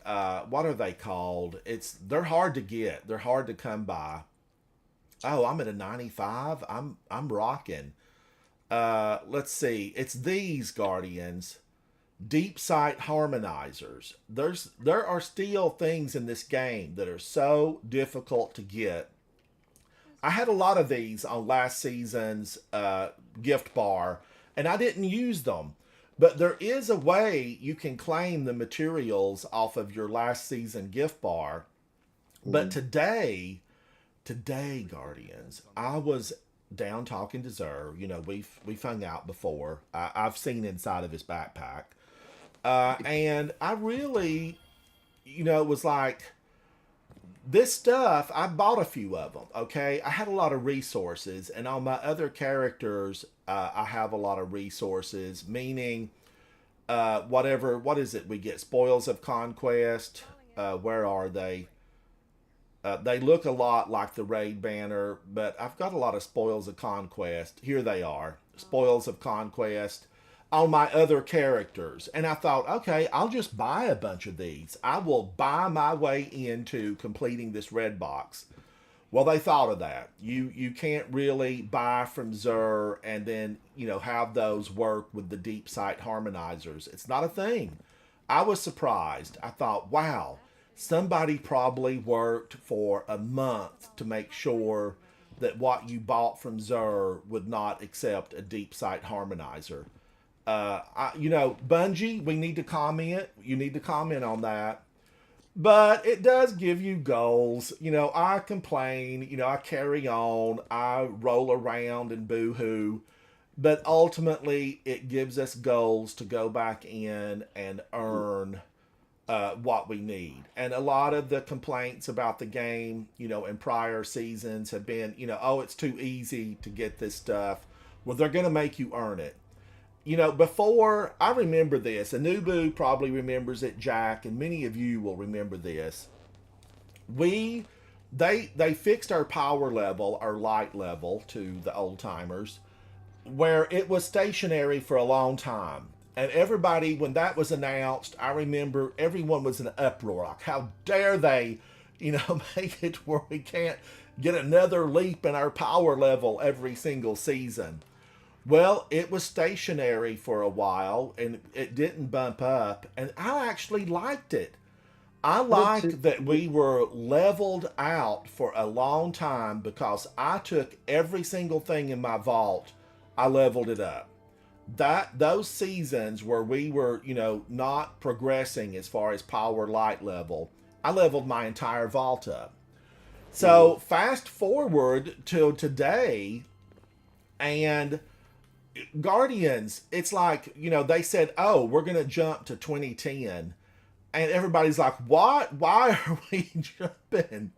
what are they called? They're hard to get. They're hard to come by. Oh, I'm at a 95. I'm rocking. Let's see. It's these, Guardians. Deep Sight Harmonizers. There are still things in this game that are so difficult to get. I had a lot of these on last season's gift bar, and I didn't use them. But there is a way you can claim the materials off of your last season gift bar. But today, Guardians, I was down talking to Xur. We've hung out before. I've seen inside of his backpack. And I really, it was like, this stuff, I bought a few of them, okay? I had a lot of resources, and on my other characters, I have a lot of resources, meaning, what is it we get? Spoils of Conquest, where are they? They look a lot like the raid banner, but I've got a lot of Spoils of Conquest. Here they are, Spoils of Conquest on my other characters. And I thought, okay, I'll just buy a bunch of these. I will buy my way into completing this red box. Well, they thought of that. You can't really buy from Xur and then, have those work with the deep sight harmonizers. It's not a thing. I was surprised. I thought, wow, somebody probably worked for a month to make sure that what you bought from Xur would not accept a deep sight harmonizer. Bungie, we need to comment. You need to comment on that. But it does give you goals. I complain, I carry on, I roll around and boo-hoo. But ultimately, it gives us goals to go back in and earn what we need. And a lot of the complaints about the game, in prior seasons have been, oh, it's too easy to get this stuff. Well, they're going to make you earn it. Before, I remember this. Anubu probably remembers it, Jack, and many of you will remember this. They fixed our power level, our light level, to the old timers, where it was stationary for a long time. And everybody, when that was announced, I remember everyone was in an uproar. Like, how dare they, make it where we can't get another leap in our power level every single season. Well, it was stationary for a while, and it didn't bump up, and I actually liked it. I liked that we were leveled out for a long time because I took every single thing in my vault, I leveled it up. Those seasons where we were, not progressing as far as power light level, I leveled my entire vault up. So fast forward till today, and Guardians, it's like, they said, oh, we're going to jump to 2010. And everybody's like, what? Why are we jumping?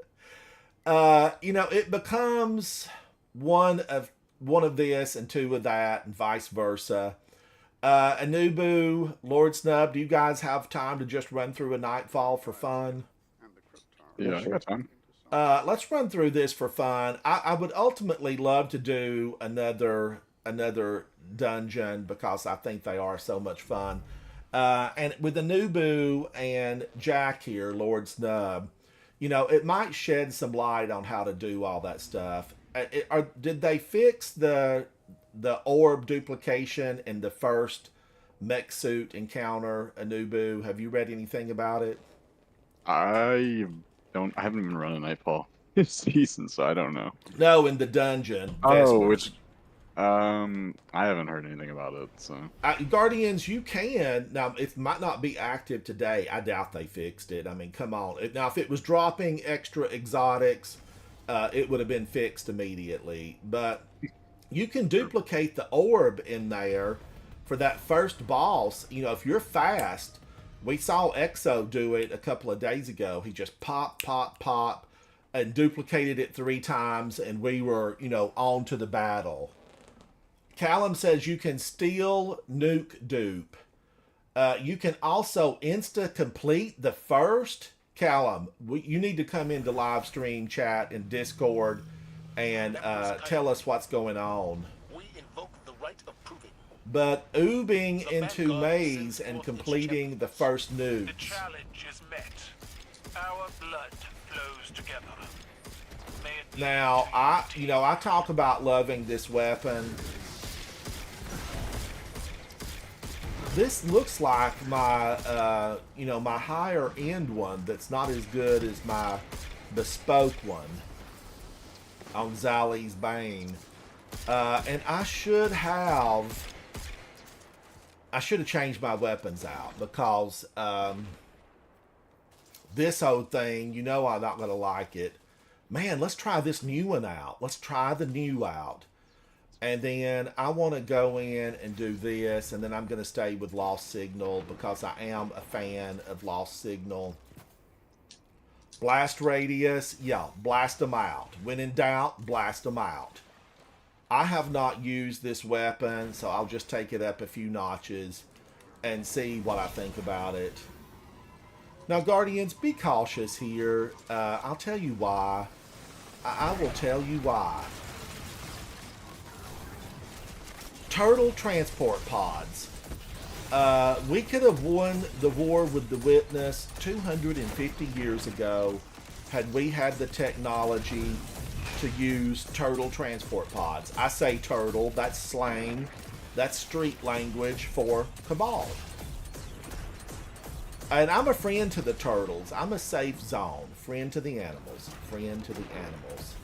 It becomes one of this and two of that and vice versa. Anubu, Lord Snub, do you guys have time to just run through a Nightfall for fun? Yeah, I got time. Let's run through this for fun. I would ultimately love to do another dungeon because I think they are so much fun. And with Anubu and Jack here, Lord Snub, it might shed some light on how to do all that stuff. Did they fix the orb duplication in the first mech suit encounter, Anubu? Have you read anything about it? I haven't even run a Nightfall this season, so I don't know. No, in the dungeon. Oh, Vespers. I haven't heard anything about it, so. Guardians, you can. Now, it might not be active today. I doubt they fixed it. I mean, come on. Now, if it was dropping extra exotics, it would have been fixed immediately. But you can duplicate the orb in there for that first boss. If you're fast, we saw Exo do it a couple of days ago. He just pop, pop, pop, and duplicated it 3 times, and we were, on to the battle. Callum says you can steal nuke dupe. You can also insta-complete the first. Callum, you need to come into live stream chat and Discord and tell us what's going on. We invoke the right of proving. But oobing into maze and completing the first The nukes. challenge is met. Our blood flows together. May it Now, I talk about loving this weapon. This looks like my, my higher end one that's not as good as my bespoke one on Zali's Bane. And I should have changed my weapons out because this whole thing, I'm not going to like it. Man, let's try this new one out. Let's try the new out. And then I want to go in and do this, and then I'm going to stay with Lost Signal because I am a fan of Lost Signal. Blast radius, yeah, blast them out. When in doubt, blast them out. I have not used this weapon, so I'll just take it up a few notches and see what I think about it. Now, Guardians, be cautious here. I'll tell you why. I will tell you why. Turtle transport pods. We could have won the war with the Witness 250 years ago had we had the technology to use turtle transport pods. I say turtle, that's slang, that's street language for Cabal. And I'm a friend to the turtles. I'm a safe zone. Friend to the animals. Friend to the animals.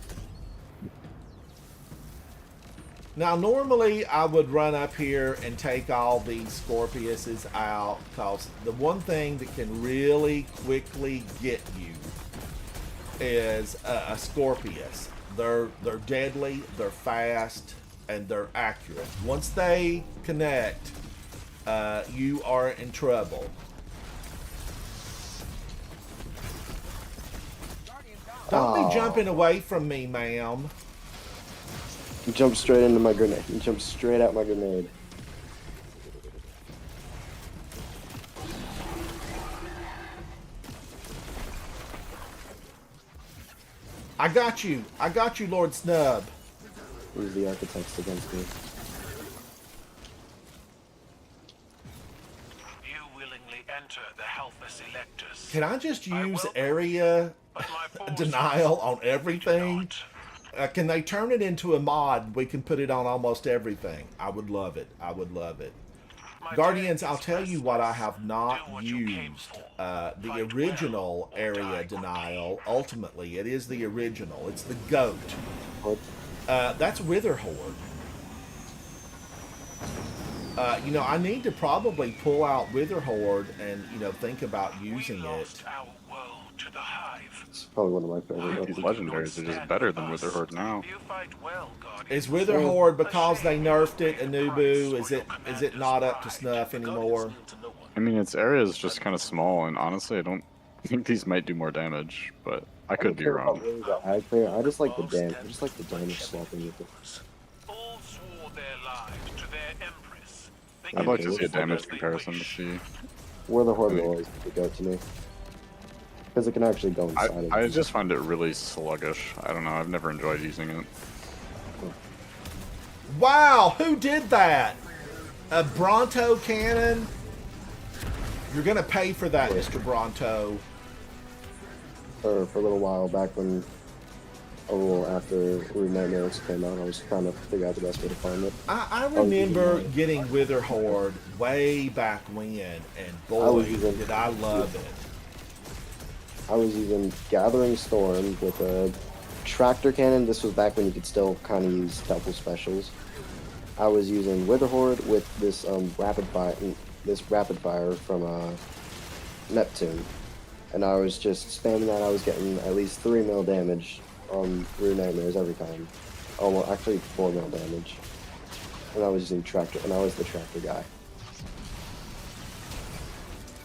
Now, normally I would run up here and take all these Scorpiuses out, because the one thing that can really quickly get you is a Scorpius. They're deadly, they're fast, and they're accurate. Once they connect, you are in trouble. Don't be jumping away from me, ma'am. You jumped straight into my grenade. You jumped straight at my grenade. I got you. I got you, Lord Snub. Use the architects against me. You willingly enter the Helphus Electus. Can I just I use welcome area but my forces denial on do everything? not. Can they turn it into a mod? We can put it on almost everything. I would love it. I would love it. My Guardians, day I'll is tell you what I have restless. not Do what you came used. for. The Fight original well or area die denial, ultimately, it is the original. It's the GOAT. What? That's Witherhorde. You know, I need to probably pull out Witherhorde and, you know, think about using We it. lost our world to the Hive. It's probably one of my favorite These weapons. legendaries are just better than Witherhorde now. You fight well, Guardian. Is Witherhorde, because they nerfed it, Anubu, is it not up to snuff anymore? I mean, its area is just kind of small, and honestly, I don't think these might do more damage, but I could be wrong. I just like the damage. I just like the damage swapping with it. All swore their lives to their empress. They I'd can like to do see a as damage they comparison to wish. see. Where the Horde will always be the go to me. Because it can actually go inside of I it. just find it really sluggish. I don't know, I've never enjoyed using it. Wow, who did that? A Bronto cannon? You're gonna pay for that, Mr. Bronto. For a little while back when, a little after Rude Nightmares came out, I was trying to figure out the best way to find it. I remember getting Witherhorde way back when, and boy, did I love it. I was even gathering Storm with a tractor cannon. This was back when you could still kind of use double specials. I was using Witherhorde with this rapid fire from Neptune, and I was just spamming that. I was getting at least 3 mil damage on Rude Nightmares every time. Almost actually 4 mil damage, and I was using tractor, and I was the tractor guy.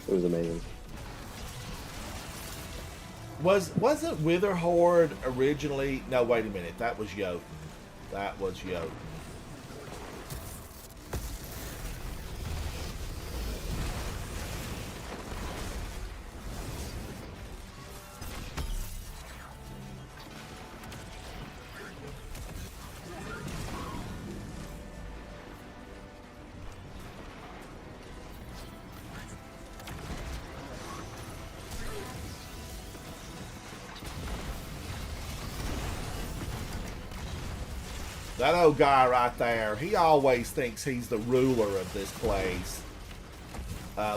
It was amazing. Wasn't Witherhorde originally? No, wait a minute. That was Jotun. That was Jotun. That old guy right there, he always thinks he's the ruler of this place.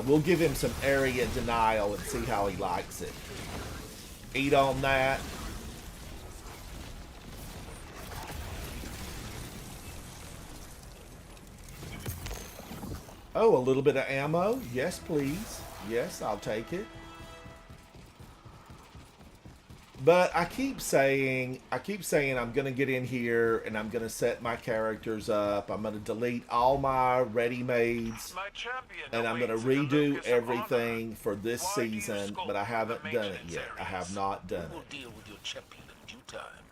We'll give him some area denial and see how he likes it. Eat on that. Oh, a little bit of ammo? Yes, please. Yes, I'll take it. But I keep saying I'm going to get in here and I'm going to set my characters up. I'm going to delete all my ready-mades My champion and I'm going to awaits in the redo locus of everything honor. for this Why do you season, skulk but I haven't the done it maintenance yet. I have areas? not done We'll it. deal with your champion in due time.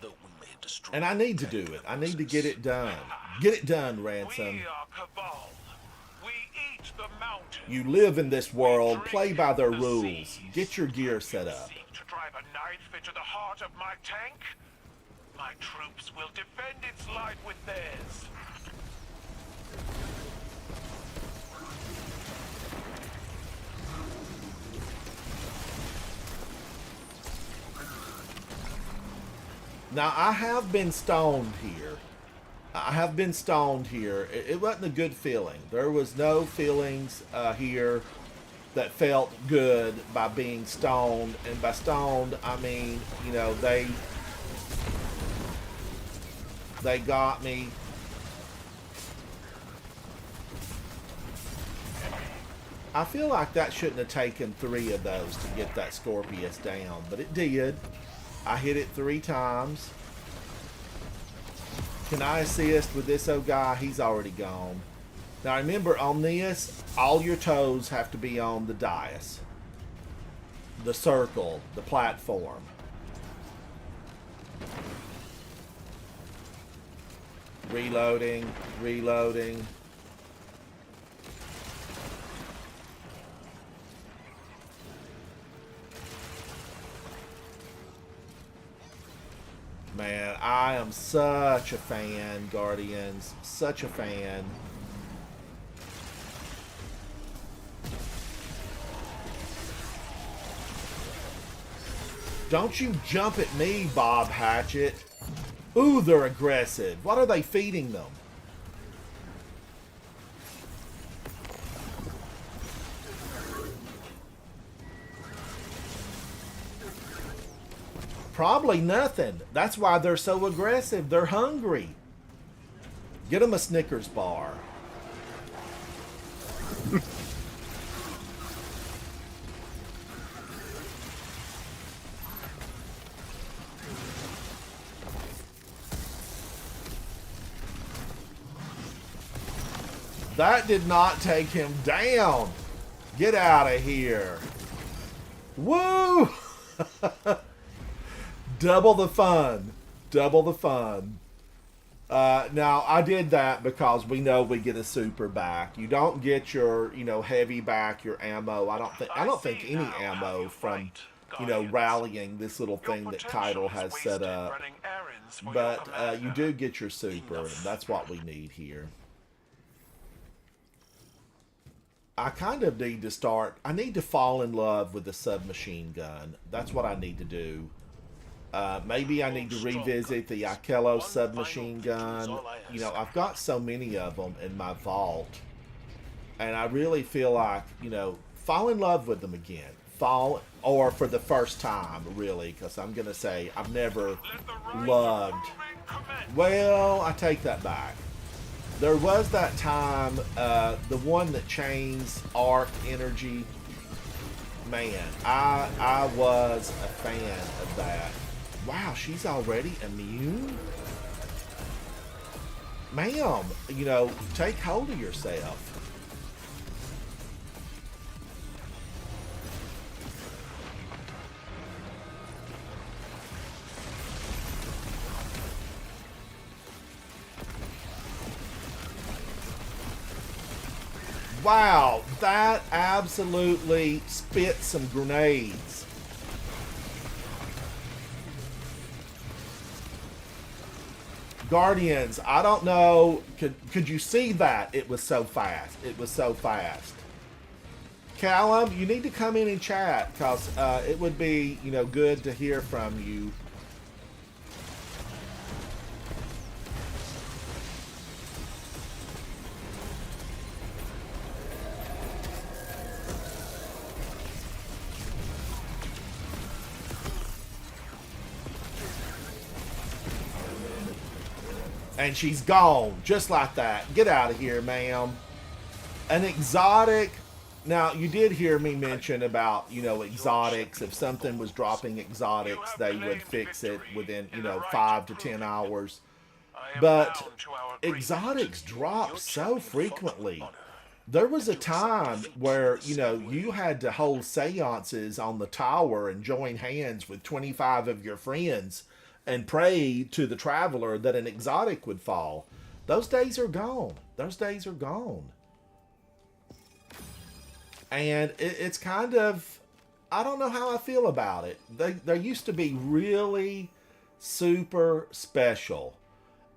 Though we may destroy And I need to do it. I need to get it done. Get it done, Ransom. We are Cabal. We eat the mountains. You live in this world, play by their rules. Get your gear set up. Seek to drive a knife into the heart of my tank? My troops will defend its life with theirs. Now, I have been stoned here. I have been stoned here. It wasn't a good feeling. There was no feelings here that felt good by being stoned. And by stoned, I mean, you know, they got me. I feel like that shouldn't have taken 3 of those to get that Scorpius down, but it did. I hit it 3 times. Can I assist with this old guy? He's already gone. Now remember, on this, all your toes have to be on the dais. The circle, the platform. Reloading, reloading. Man, I am such a fan, Guardians. Such a fan. Don't you jump at me, Bob Hatchet. Ooh, they're aggressive. What are they feeding them? Probably nothing. That's why they're so aggressive. They're hungry. Get them a Snickers bar. That did not take him down. Get out of here. Woo! Double the fun. Double the fun. Now, I did that because we know we get a super back. You don't get your, you know, heavy back, your ammo. I don't think any ammo from, you know, rallying this little thing that Keitel has set up. But you do get your super, and that's what we need here. I kind of need to start. I need to fall in love with the submachine gun. That's what I need to do. Maybe I need to revisit the Ikello submachine gun. You know, I've got so many of them in my vault. And I really feel like, you know, fall in love with them again. Or for the first time, really, because I'm going to say I've never loved. Well, I take that back. There was that time, the one that chains arc energy. Man, I was a fan of that. Wow, she's already immune? Ma'am, you know, take hold of yourself. Wow, that absolutely spit some grenades. Guardians, I don't know. Could you see that? It was so fast. It was so fast. Callum, you need to come in and chat because it would be, you know, good to hear from you. And she's gone, just like that. Get out of here, ma'am. An exotic. Now, you did hear me mention about, you know, exotics. If something was dropping exotics, they would fix it within, you know, 5 to 10 hours. But exotics drop so frequently. There was a time where, you know, you had to hold seances on the tower and join hands with 25 of your friends and pray to the traveler that an exotic would fall. Those days are gone. Those days are gone. and it's kind of, I don't know how I feel about it. They used to be really super special.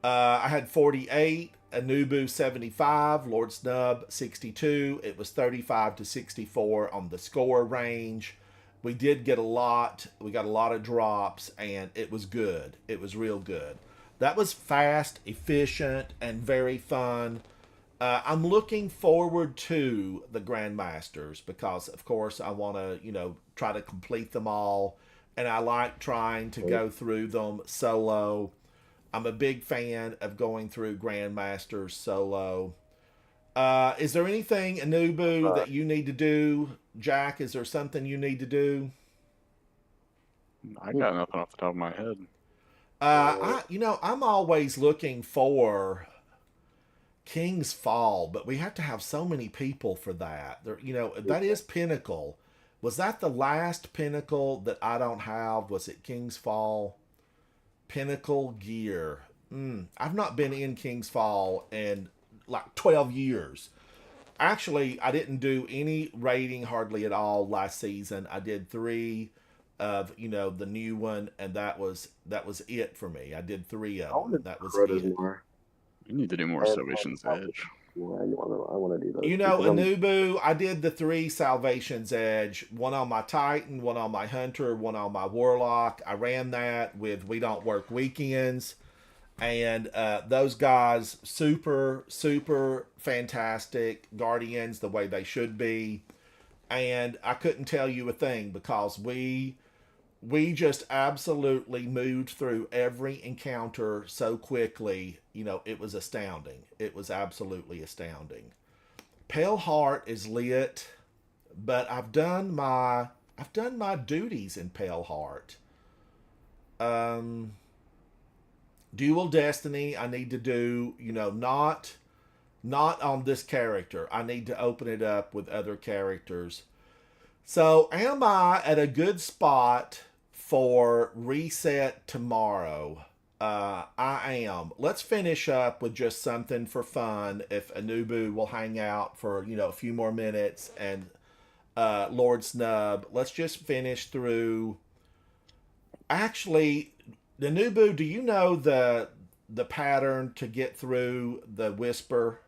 I had 48, Anubu 75, Lord Snub 62. It was 35 to 64 on the score range. We did get a lot. We got a lot of drops, and it was good. It was real good. That was fast, efficient, and very fun. I'm looking forward to the Grandmasters because, of course, I want to, try to complete them all. And I like trying to go through them solo. I'm a big fan of going through Grandmasters solo. Is there anything, Anubu, that you need to do? Jack, is there something you need to do? I got nothing off the top of my head. I'm always looking for King's Fall, but we have to have so many people for that. That is Pinnacle. Was that the last Pinnacle that I don't have? Was it King's Fall? Pinnacle Gear. I've not been in King's Fall in like 12 years. Actually, I didn't do any raiding hardly at all last season. I did 3 of the new one, and that was it for me. I did 3 of them. That was it. More. You need to do more Salvation's Edge. Yeah, I want to do those. Anubu, I did the 3 Salvation's Edge. 1 on my Titan, 1 on my Hunter, 1 on my Warlock. I ran that with We Don't Work Weekends. And those guys, super, super fantastic. Guardians, the way they should be. And I couldn't tell you a thing because we just absolutely moved through every encounter so quickly. It was astounding. It was absolutely astounding. Pale Heart is lit, but I've done my duties in Pale Heart. Dual Destiny I need to do, not on this character. I need to open it up with other characters. So am I at a good spot for reset tomorrow? I am. Let's finish up with just something for fun. If Anubu will hang out for, a few more minutes, and Lord Snub, let's just finish through. Actually, Anubu, do you know the pattern to get through the Whisper?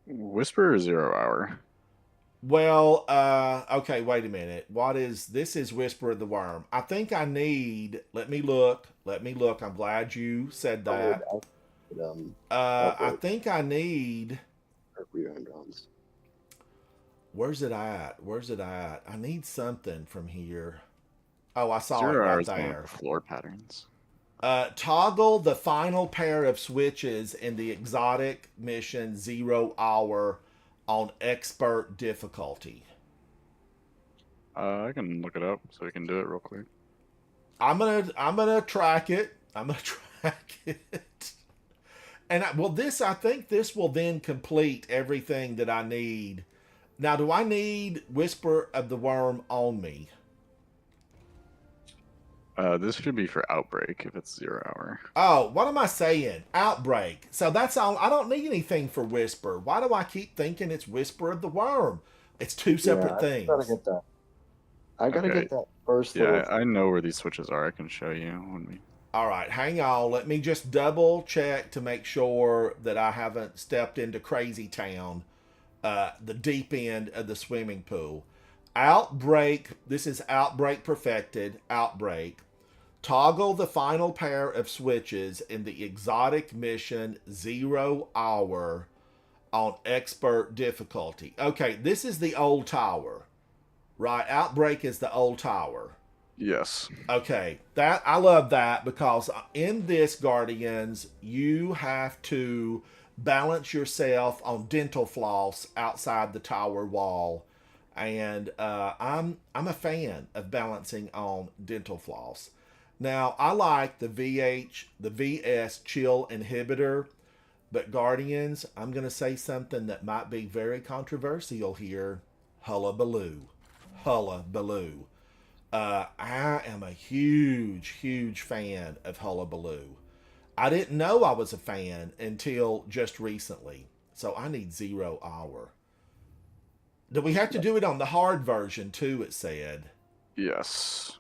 Whisper or 0 hour? Well, okay, wait a minute. This is Whisper of the Worm. I think I need, let me look. I'm glad you said that. I think I need, where's it at? I need something from here. Oh, I saw 0 it right hours there. Floor patterns. Toggle the final pair of switches in the exotic mission 0 hour on expert difficulty. I can look it up so we can do it real quick. I'm gonna track it. And I think this will then complete everything that I need. Now, do I need Whisper of the Worm on me? This should be for Outbreak if it's 0 hour. Oh, what am I saying? Outbreak. So that's all. I don't need anything for Whisper. Why do I keep thinking it's Whisper of the Worm? It's 2 separate things. I gotta get that first. Yeah, I know where these switches are. I can show you when we. All right, hang on. Let me just double check to make sure that I haven't stepped into Crazy Town, the deep end of the swimming pool. Outbreak. This is Outbreak Perfected. Outbreak. Toggle the final pair of switches in the exotic mission 0 hour on expert difficulty. Okay, this is the old tower, right? Outbreak is the old tower. Yes. Okay, I love that because in this Guardians, you have to balance yourself on dental floss outside the tower wall. And I'm a fan of balancing on dental floss. Now, I like the VS Chill Inhibitor, but Guardians, I'm going to say something that might be very controversial here. Hullabaloo. Hullabaloo. I am a huge, huge fan of Hullabaloo. I didn't know I was a fan until just recently. So I need 0 hour. Do we have to do it on the hard version too, it said? Yes.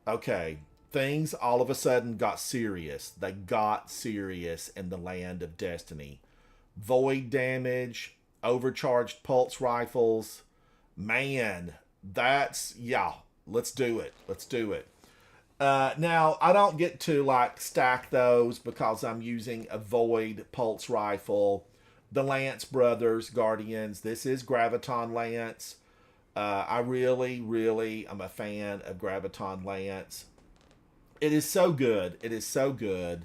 Okay. Things all of a sudden got serious. They got serious in the land of Destiny. Void damage, overcharged pulse rifles. Man, that's, yeah, let's do it. Let's do it. Now, I don't get to like stack those because I'm using a Void pulse rifle. The Lance Brothers Guardians. This is Graviton Lance. I really am a fan of Graviton Lance. It is so good. It is so good.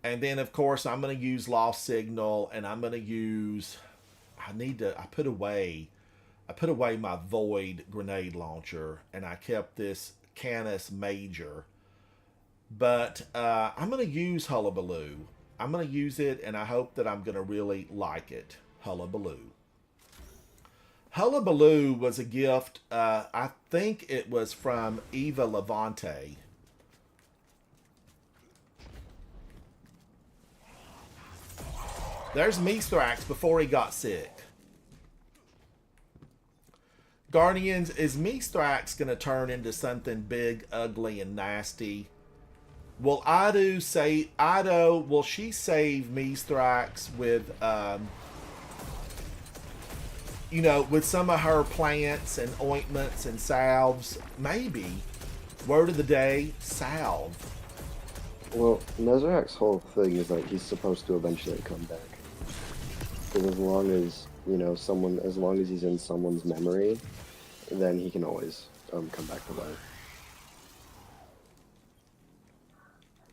And then, of course, I'm going to use Lost Signal, and I'm going to use... I put away my Void grenade launcher, and I kept this Canis Major. But I'm going to use Hullabaloo. I'm going to use it, and I hope that I'm going to really like it. Hullabaloo. Hullabaloo was a gift. I think it was from Eva Levante. There's Mithrax before he got sick. Guardians, is Mithrax going to turn into something big, ugly, and nasty? Will Ido, will she save Mithrax with, you know, with some of her plants and ointments and salves? Maybe. Word of the day, salve. Well, Nezarac's whole thing is like he's supposed to eventually come back. Because as long as, you know, as long as he's in someone's memory, then he can always come back to life.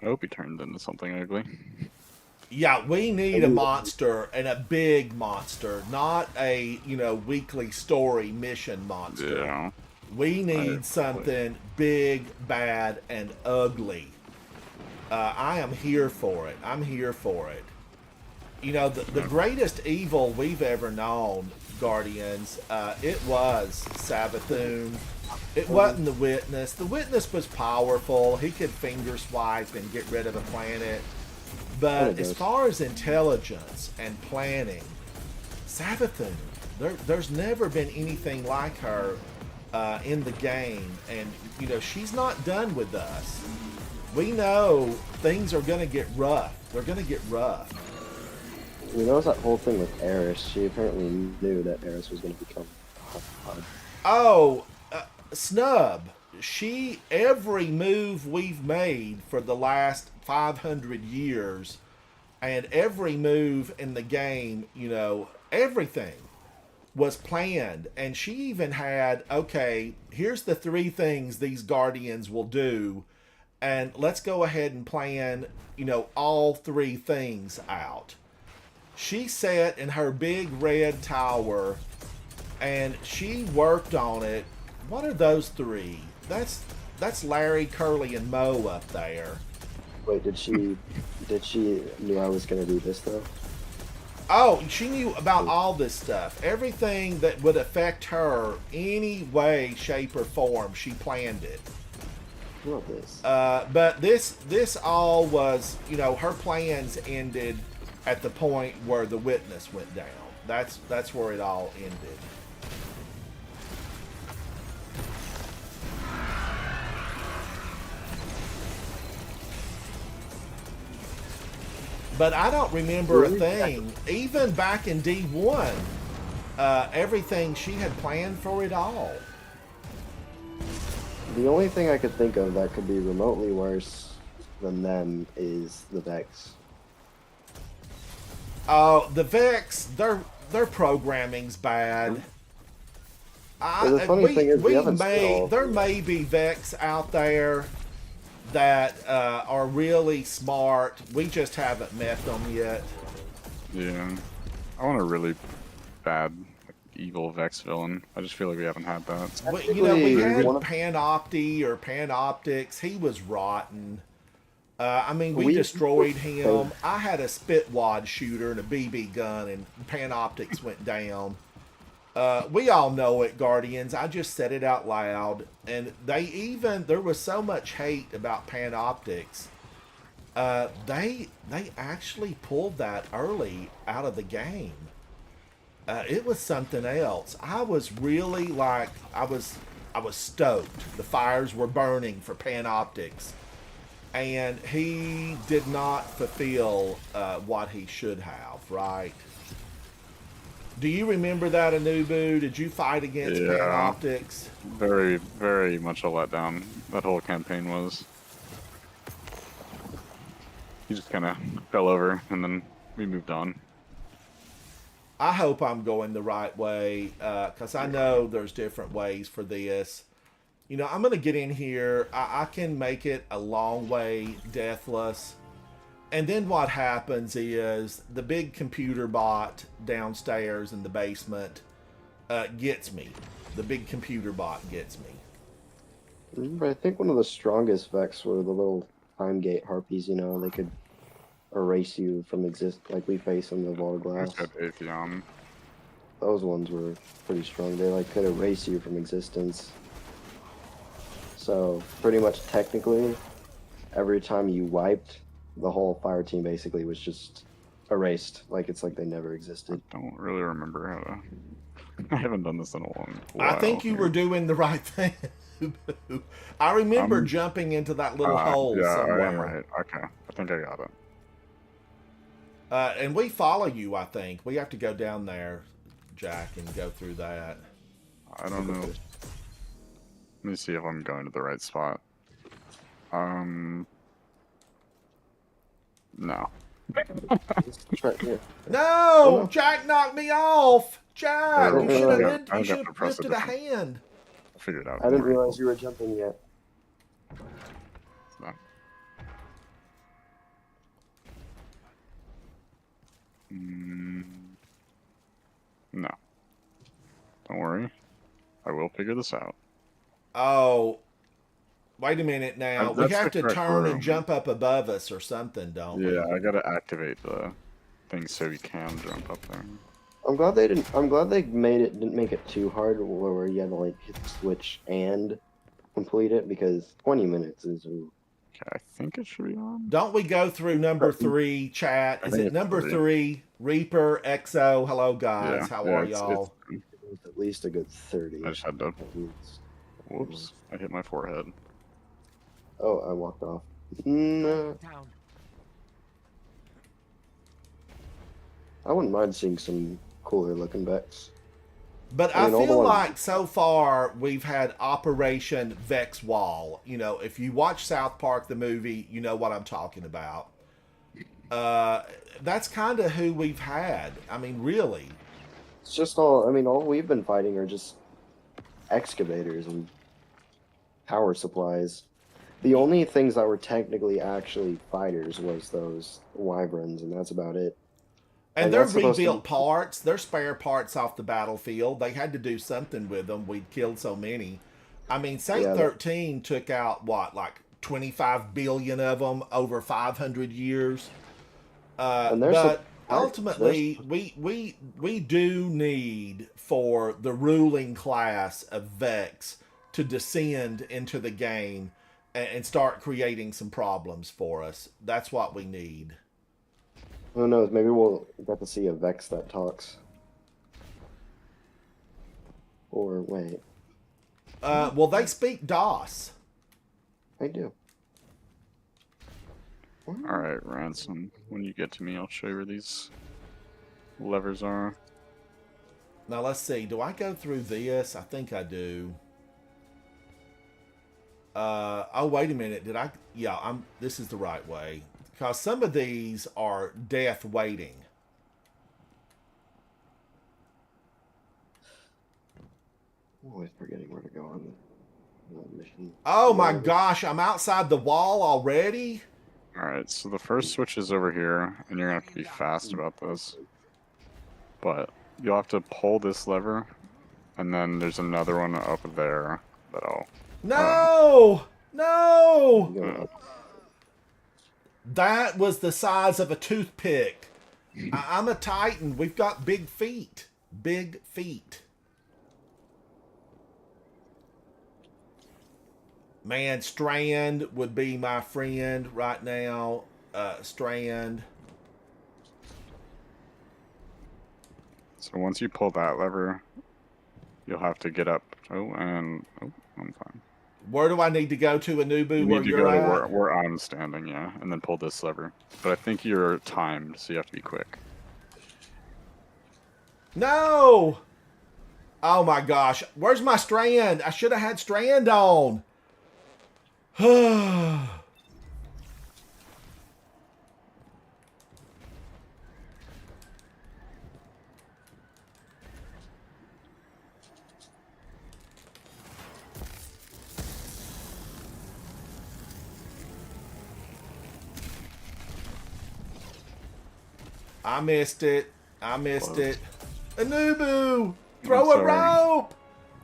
I hope he turned into something ugly. Yeah, we need a monster, and a big monster, not a, you know, weekly story mission monster. Yeah. We need something big, bad, and ugly. I am here for it. I'm here for it. You know, the greatest evil we've ever known, Guardians, it was Savathun. It wasn't the Witness. The Witness was powerful. He could finger swipe and get rid of a planet. But as far as intelligence and planning, Savathun, there's never been anything like her in the game. And, you know, she's not done with us. We know things are going to get rough. They're going to get rough. You know, that whole thing with Eris, she apparently knew that Eris was going to become God. Oh, Snub. Every move we've made for the last 500 years, and every move in the game, you know, everything was planned. And she even had, okay, here's the 3 things these Guardians will do, and let's go ahead and plan, you know, all 3 things out. She sat in her big red tower, and she worked on it. What are those 3? That's Larry, Curly, and Mo up there. Wait, did she knew I was gonna do this though? Oh, she knew about all this stuff. Everything that would affect her any way, shape, or form, she planned it. Love this. But this all was, you know, her plans ended at the point where the Witness went down. That's where it all ended. But I don't remember a thing. Even back in D1, everything she had planned for it all. The only thing I could think of that could be remotely worse than them is the Vex. Oh, the Vex, their programming's bad. The funny thing is, there may be Vex out there that are really smart. We just haven't met them yet. Yeah. I want a really bad, evil Vex villain. I just feel like we haven't had that. You know, we had Panopti or Panoptics. He was rotten. I mean, we destroyed him. I had a Spitwad shooter and a BB gun, and Panoptics went down. We all know it, Guardians. I just said it out loud. And there was so much hate about Panoptics. They actually pulled that early out of the game. It was something else. I was really like, I was stoked. The fires were burning for Panoptics, and he did not fulfill what he should have. Right? Do you remember that, Anubu? Did you fight against Yeah. Panoptics? Very, very much a letdown. That whole campaign was. He just kind of fell over, and then we moved on. I hope I'm going the right way, because I know there's different ways for this. You know, I'm going to get in here. I can make it a long way deathless. And then what happens is the big computer bot downstairs in the basement gets me. The big computer bot gets me. But I think one of the strongest Vex were the little time gate harpies. You know, they could erase you from like we face in the wall I glass. just had Atheon. Those ones were pretty strong. They like could erase you from existence. So pretty much technically, every time you wiped, the whole fire team basically was just erased. Like it's like they never existed. I don't really remember how to. I haven't done this in a long while. I think you were doing the right thing. I remember Um, jumping into that little hole Yeah, somewhere. I am right. Okay, I think I got it. And we follow you, I think. We have to go down there, Jack, and go through that. I don't know. Let me see if I'm going to the right spot. No. Let's try, yeah. No! no. Jack knocked me off! Jack, Oh, you should yeah. have I you got should to have press a lifted a different- hand. I figured it out. I didn't realize you were jumping yet. So. No. Don't worry. I will figure this out. Oh, wait a minute now. We That's have the to correct turn room. and jump up above us or something, don't we? Yeah, I gotta activate the thing so we can jump up there. I'm glad they didn't. I'm glad they didn't make it too hard, where you had to like hit the switch and complete it, because 20 minutes is. Okay, I think it should be on. Don't we go through number 3, chat? I Is think it it's number 3. 3? Reaper, EXO, hello guys. Yeah, How yeah, are it's- y'all? At least a good 30. I just had to. Whoops! I hit my forehead. Oh, I walked off. No. I wouldn't mind seeing some cooler looking Vex. But I I mean, all the feel ones- like so far we've had Operation Vex Wall. You know, if you watch South Park the movie, you know what I'm talking about. That's kind of who we've had. I mean, really. It's just all. I mean, all we've been fighting are just excavators and power supplies. The only things that were technically actually fighters was those wyverns, and that's about it. And And they're that's supposed to rebuilt be- parts. They're spare parts off the battlefield. They had to do something with them. We'd killed so many. I mean, Saint Yeah, 13 took out, what, like 25 billion of them over 500 years? And there's But some- ultimately, we do need for the ruling class of Vex to descend into the game and start creating some problems for us. That's what we need. Who knows? Maybe we'll get to see a Vex that talks. Or wait, Well, they speak DOS. I do. Alright, Ransom. When you get to me, I'll show you where these levers are. Now let's see. Do I go through this? I think I do. Oh wait a minute. Did I? Yeah, this is the right way. Because some of these are death waiting. I'm always forgetting where to go on the mission. Oh my Yeah. gosh, I'm outside the wall already? Alright, so the first switch is over here, and you're gonna have to be fast about this. But you'll have to pull this lever, and then there's another one up there that I'll. No! No! You know, That was the size of a toothpick. I'm a Titan. We've got big feet. Big feet. Man, Strand would be my friend right now. Strand. So once you pull that lever, you'll have to get up. Oh, I'm fine. Where do I need to go to, Anubu, You where need to you're go to at? where I'm standing, yeah, and then pull this lever. But I think you're timed, so you have to be quick. No! Oh my gosh. Where's my strand? I should have had strand on. I missed it. I missed it. Anubu! Throw a sorry. rope!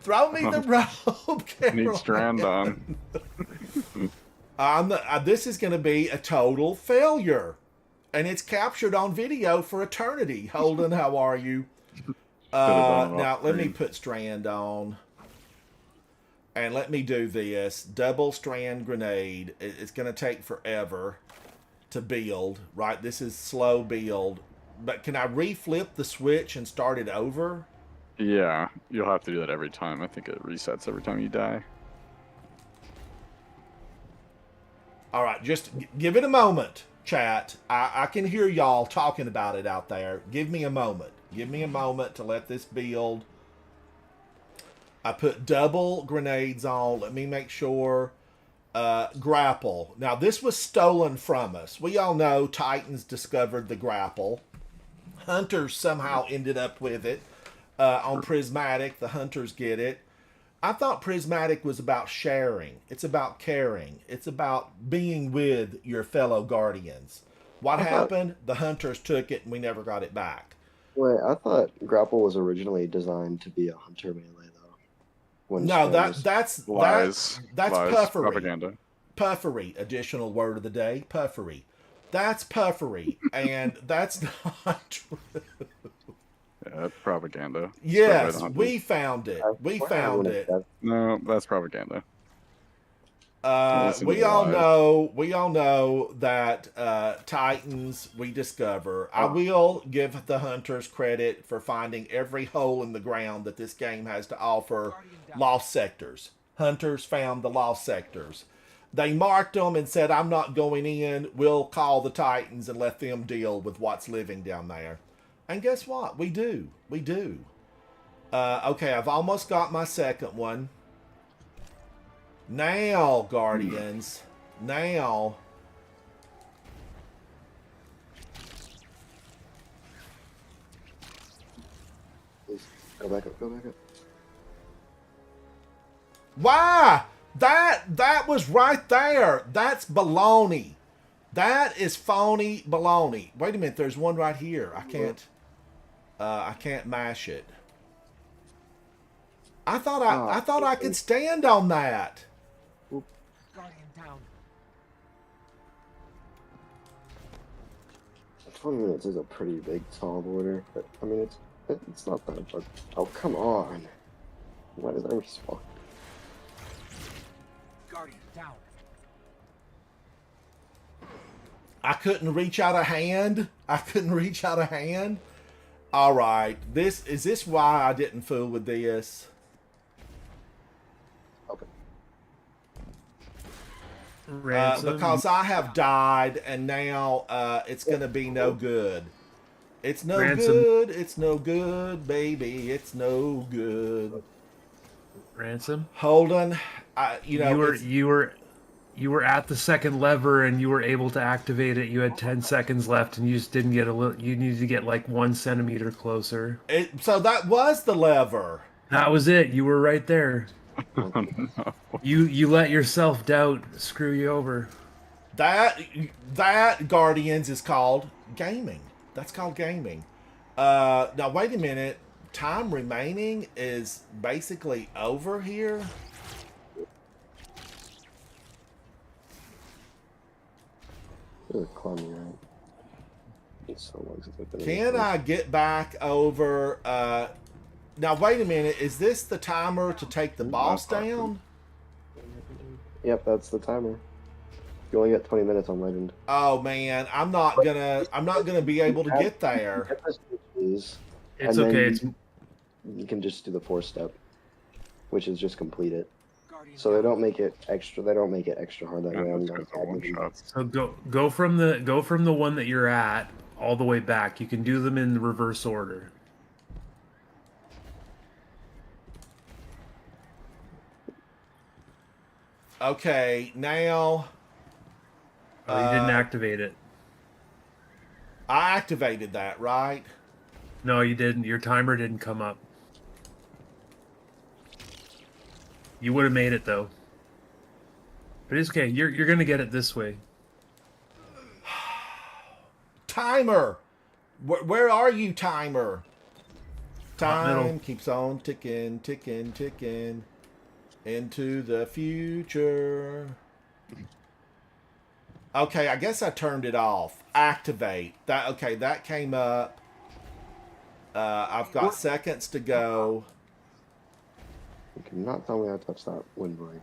Throw me the rope, Need strand Caroline. on. This is going to be a total failure. And it's captured on video for eternity. Holden, how are you? done it Now, off let me screen. put strand on. And let me do this. Double strand grenade. It's going to take forever to build, right? This is slow build. But can I reflip the switch and start it over? Yeah, you'll have to do that every time. I think it resets every time you die. All right, just give it a moment, chat. I can hear y'all talking about it out there. Give me a moment. Give me a moment to let this build. I put double grenades on. Let me make sure. Grapple. Now, this was stolen from us. We all know Titans discovered the grapple. Hunters somehow ended up with it. On Prismatic, the Hunters get it. I thought Prismatic was about sharing. It's about caring. It's about being with your fellow Guardians. What happened? The Hunters took it and we never got it back. Wait, I thought grapple was originally designed to be a hunter melee though. When No, Storm that's Lies. that's Lies. puffery. Propaganda. Puffery. Additional word of the day. Puffery. That's puffery, and that's not true. Yeah, that's propaganda. Yes, Spread by the we found it. We found it. No, that's propaganda. Listen We to all lies. know. We all know that Titans. We discover. I will give the Hunters credit for finding every hole in the ground that this game has to offer. Lost sectors. Hunters found the lost sectors. They marked them and said, "I'm not going in. We'll call the Titans and let them deal with what's living down there." And guess what? We do. We do. Okay, I've almost got my second one. Now, Guardians. Now. Please, go back up, go back up. Why? That was right there. That's baloney. That is phony baloney. Wait a minute. There's one right here. I can't mash it. I thought I could stand on that. Guardian down. 20 minutes is a pretty big tall order, but I mean it's not that. But oh come on, why did I respawn? Guardian down. I couldn't reach out a hand. I couldn't reach out a hand. All right. Is this why I didn't fool with this? Okay. Because I have died, and now it's going to be no good. It's no good. It's no good, baby. It's no good. Ransom, Holden, you were at the second lever and you were able to activate it. You had 10 seconds left and you just didn't get you needed to get like 1 centimeter closer. So that was the lever. That was it. You were right there. Oh, no. You let your self-doubt screw you over. That Guardians is called gaming. That's called gaming. Now wait a minute. Time remaining is basically over here. They're climbing right. It's so long since I've been in Can this I get back over? Now wait a minute. Is this the timer to take the boss down? Yep, that's the timer. You only get 20 minutes on Legend. Oh man, I'm not gonna be able to get there. Get the switches, It's And then okay. It's you can just do the 4-step, which is just complete it. So they don't make it extra. They don't make it extra hard that Yeah, way. those guys are one shots. so go from the one that you're at all the way back. You can do them in the reverse order. Okay, now Oh, you didn't activate it. I activated that, right? No, you didn't. Your timer didn't come up. You would have made it though. But it's okay. You're gonna get it this way. Timer! Where are you, timer? Top middle. Time keeps on ticking, ticking, ticking into the future. Okay, I guess I turned it off. Activate. That came up. I've got seconds to go. You cannot tell me I touched that wind blade.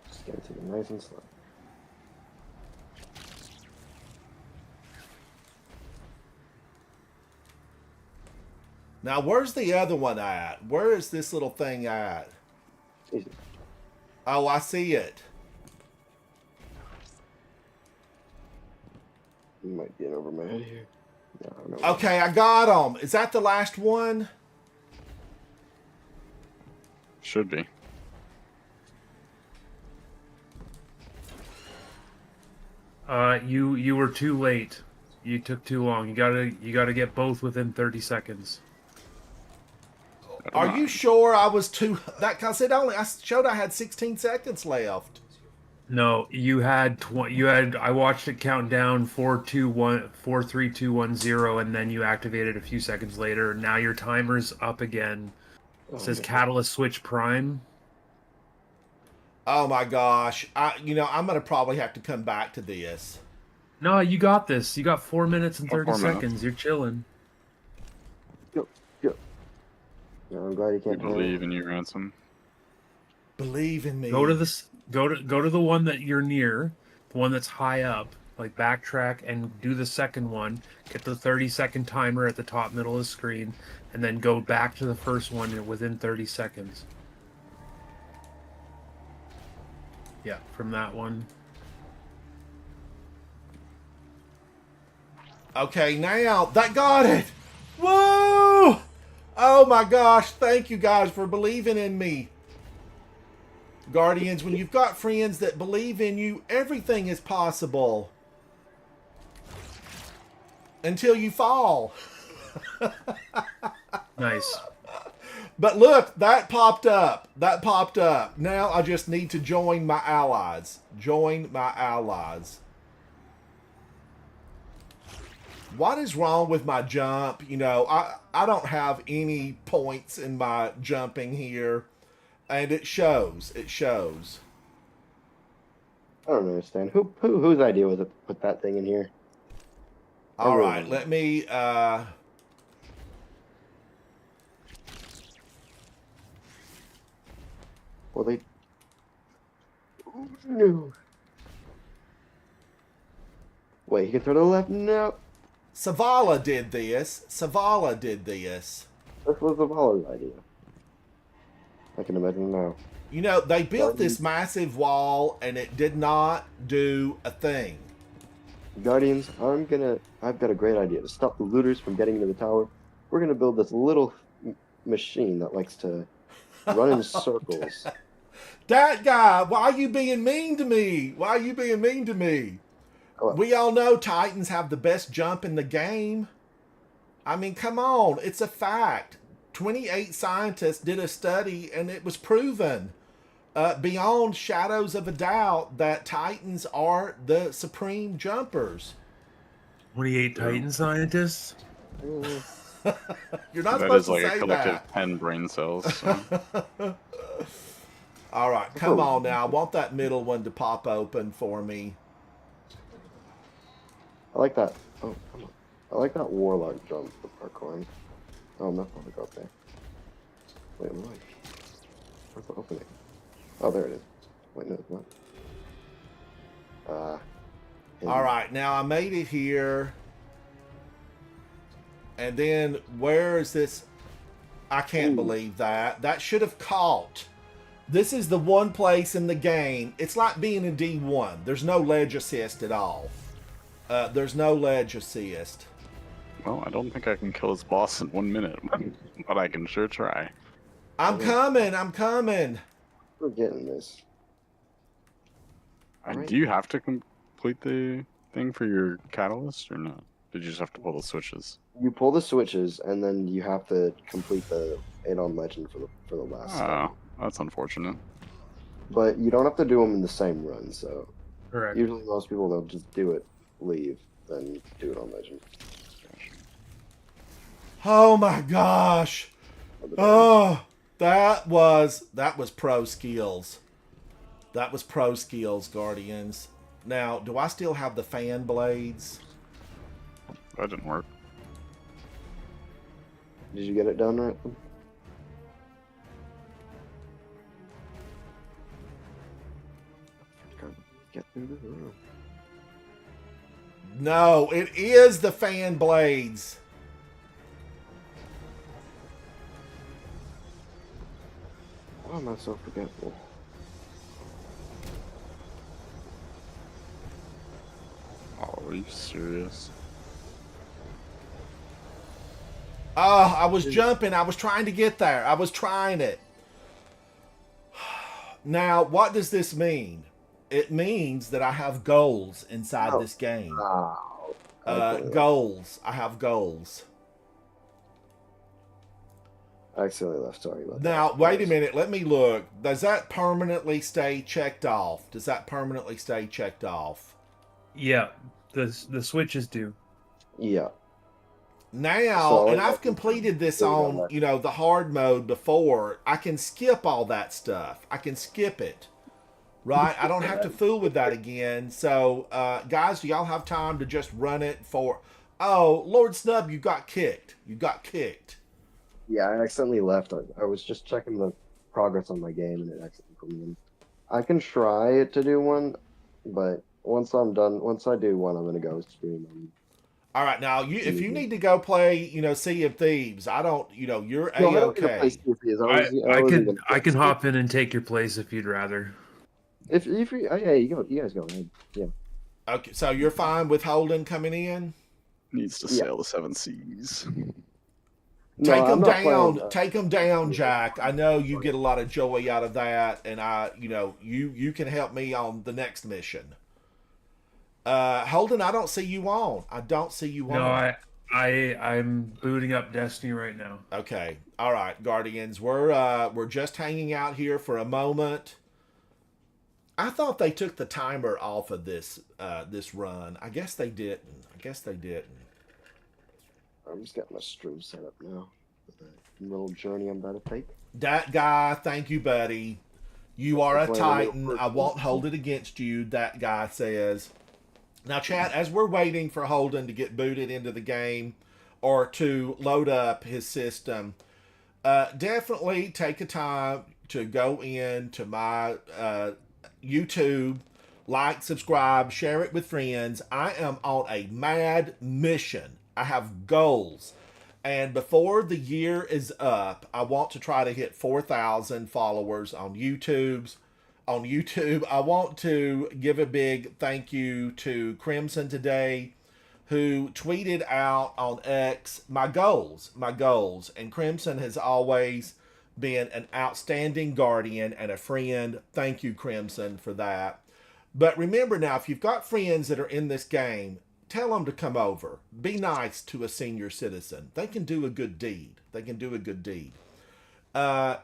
Just gotta take it nice and slow. Now, where's the other one at? Where is this little thing at? Easy. Oh, I see it. Might be in over my head here. No, I don't know. Okay, I got him. Is that the last one? Should be. You were too late. You took too long. You gotta get both within 30 seconds. Are you sure I was too... That, cause I showed I had 16 seconds left. No, you had I watched it count down 4, 2, 1, 4, 3, 2, 1, 0, and then you activated a few seconds later. Now your timer's up again. It says Catalyst Switch Prime. Oh my gosh. I'm going to probably have to come back to this. No, you got this. You got 4 minutes and 30 4 minutes. seconds. You're chilling. Go. Yeah, I'm glad you We can't believe in you, Ransom. Believe in me. Go to the one that you're near, the one that's high up. Like backtrack and do the second one. Get the 30-second timer at the top middle of the screen, and then go back to the first one within 30 seconds. Yeah, from that one. Okay, now that got it. Woo! Oh my gosh, thank you guys for believing in me. Guardians, when you've got friends that believe in you, everything is possible. Until you fall. Nice. But look, that popped up. That popped up. Now I just need to join my allies. Join my allies. What is wrong with my jump? I don't have any points in my jumping here. And it shows. It shows. I don't understand. Whose idea was it to put that thing in here? All right, let me... Well, they... Oh, no. Wait, he can throw to the left? No. Savala did this. Savala did this. This was Zavala's idea. I can imagine now. They built this massive wall and it did not do a thing. Guardians, I've got a great idea. To stop the looters from getting into the tower, we're gonna build this little machine that likes to run in circles. That guy, why are you being mean to me? Why are you being mean to me? Oh, We all know Titans have the best jump in the game. I mean, come on. It's a fact. 28 scientists did a study and it was proven beyond shadows of a doubt that Titans are the supreme jumpers. 28 Titan scientists. You're not That supposed is like to a say collective that. 10 brain cells. So. All right, come on now. I want that middle one to pop open for me. I like that. Oh, come on. I like that warlock jump, the parkour. Oh, I'm not going to go up there. Wait, I'm like, where's the opening? Oh, there it is. Wait, no, it's not. All right, now I made it here. And then where is this? I can't believe that. That should have caught. This is the one place in the game. It's like being in D1. There's no ledge assist at all. There's no ledge assist. Well, I don't think I can kill this boss in 1 minute, but I can sure try. I'm coming. I'm coming. We're getting this. And do you have to complete the thing for your catalyst or not? Did you just have to pull the switches? You pull the switches, and then you have to complete the 8-on legend for the last. Oh, that's unfortunate. But you don't have to do them in the same run. So Correct. usually most people they'll just do it, leave, then do it on legend. Oh my gosh. Oh, that was pro skills. That was pro skills, Guardians. Now, do I still have the fan blades? That didn't work. Did you get it done right? Get through the room. No, it is the fan blades. Why am I so forgetful? Oh, are you serious? Oh, I was jumping. I was trying to get there. I was trying it. Now, what does this mean? It means that I have goals inside this game. Oh, Goals. I have goals. I accidentally left. Sorry about that. Now, wait a minute. Let me look. Does that permanently stay checked off? Does that permanently stay checked off? Yeah, the switches do. Yeah. Now, So, and I've completed this on, the hard mode before. I can skip all that stuff. I can skip it. Right? I don't have to fool with that again. So, guys, do y'all have time to just run it for... Oh, Lord Snub, you got kicked. You got kicked. Yeah, I accidentally left. I was just checking the progress on my game, and it accidentally put me in. I can try to do one, but once I do one, I'm gonna go stream. All right, now if you need to go play, Sea of Thieves, I don't, you're No, I don't need to play A-okay. Sea of Thieves. I can hop in and take your place if you'd rather. If you, oh, yeah, you guys go ahead. Yeah. Okay, so you're fine with Holden coming in? Needs to sail the 7 seas. Take No, him I'm not down. playing, Take him down, Jack. I know you get a lot of joy out of that, and you can help me on the next mission. Holden, I don't see you on. I don't see you on. No, I'm booting up Destiny right now. Okay. All right, Guardians. We're just hanging out here for a moment. I thought they took the timer off of this run. I guess they didn't. I'm just getting my stream set up now. For the little journey I'm about to take. That guy, thank you, buddy. You are a titan. I won't hold it against you, that guy says. Now, chat, as we're waiting for Holden to get booted into the game or to load up his system, definitely take a time to go in to my YouTube, like, subscribe, share it with friends. I am on a mad mission. I have goals. And before the year is up, I want to try to hit 4,000 followers on YouTube. I want to give a big thank you to Crimson today, who tweeted out on X my goals. And Crimson has always been an outstanding guardian and a friend. Thank you, Crimson, for that. But remember now, if you've got friends that are in this game, tell them to come over. Be nice to a senior citizen. They can do a good deed. And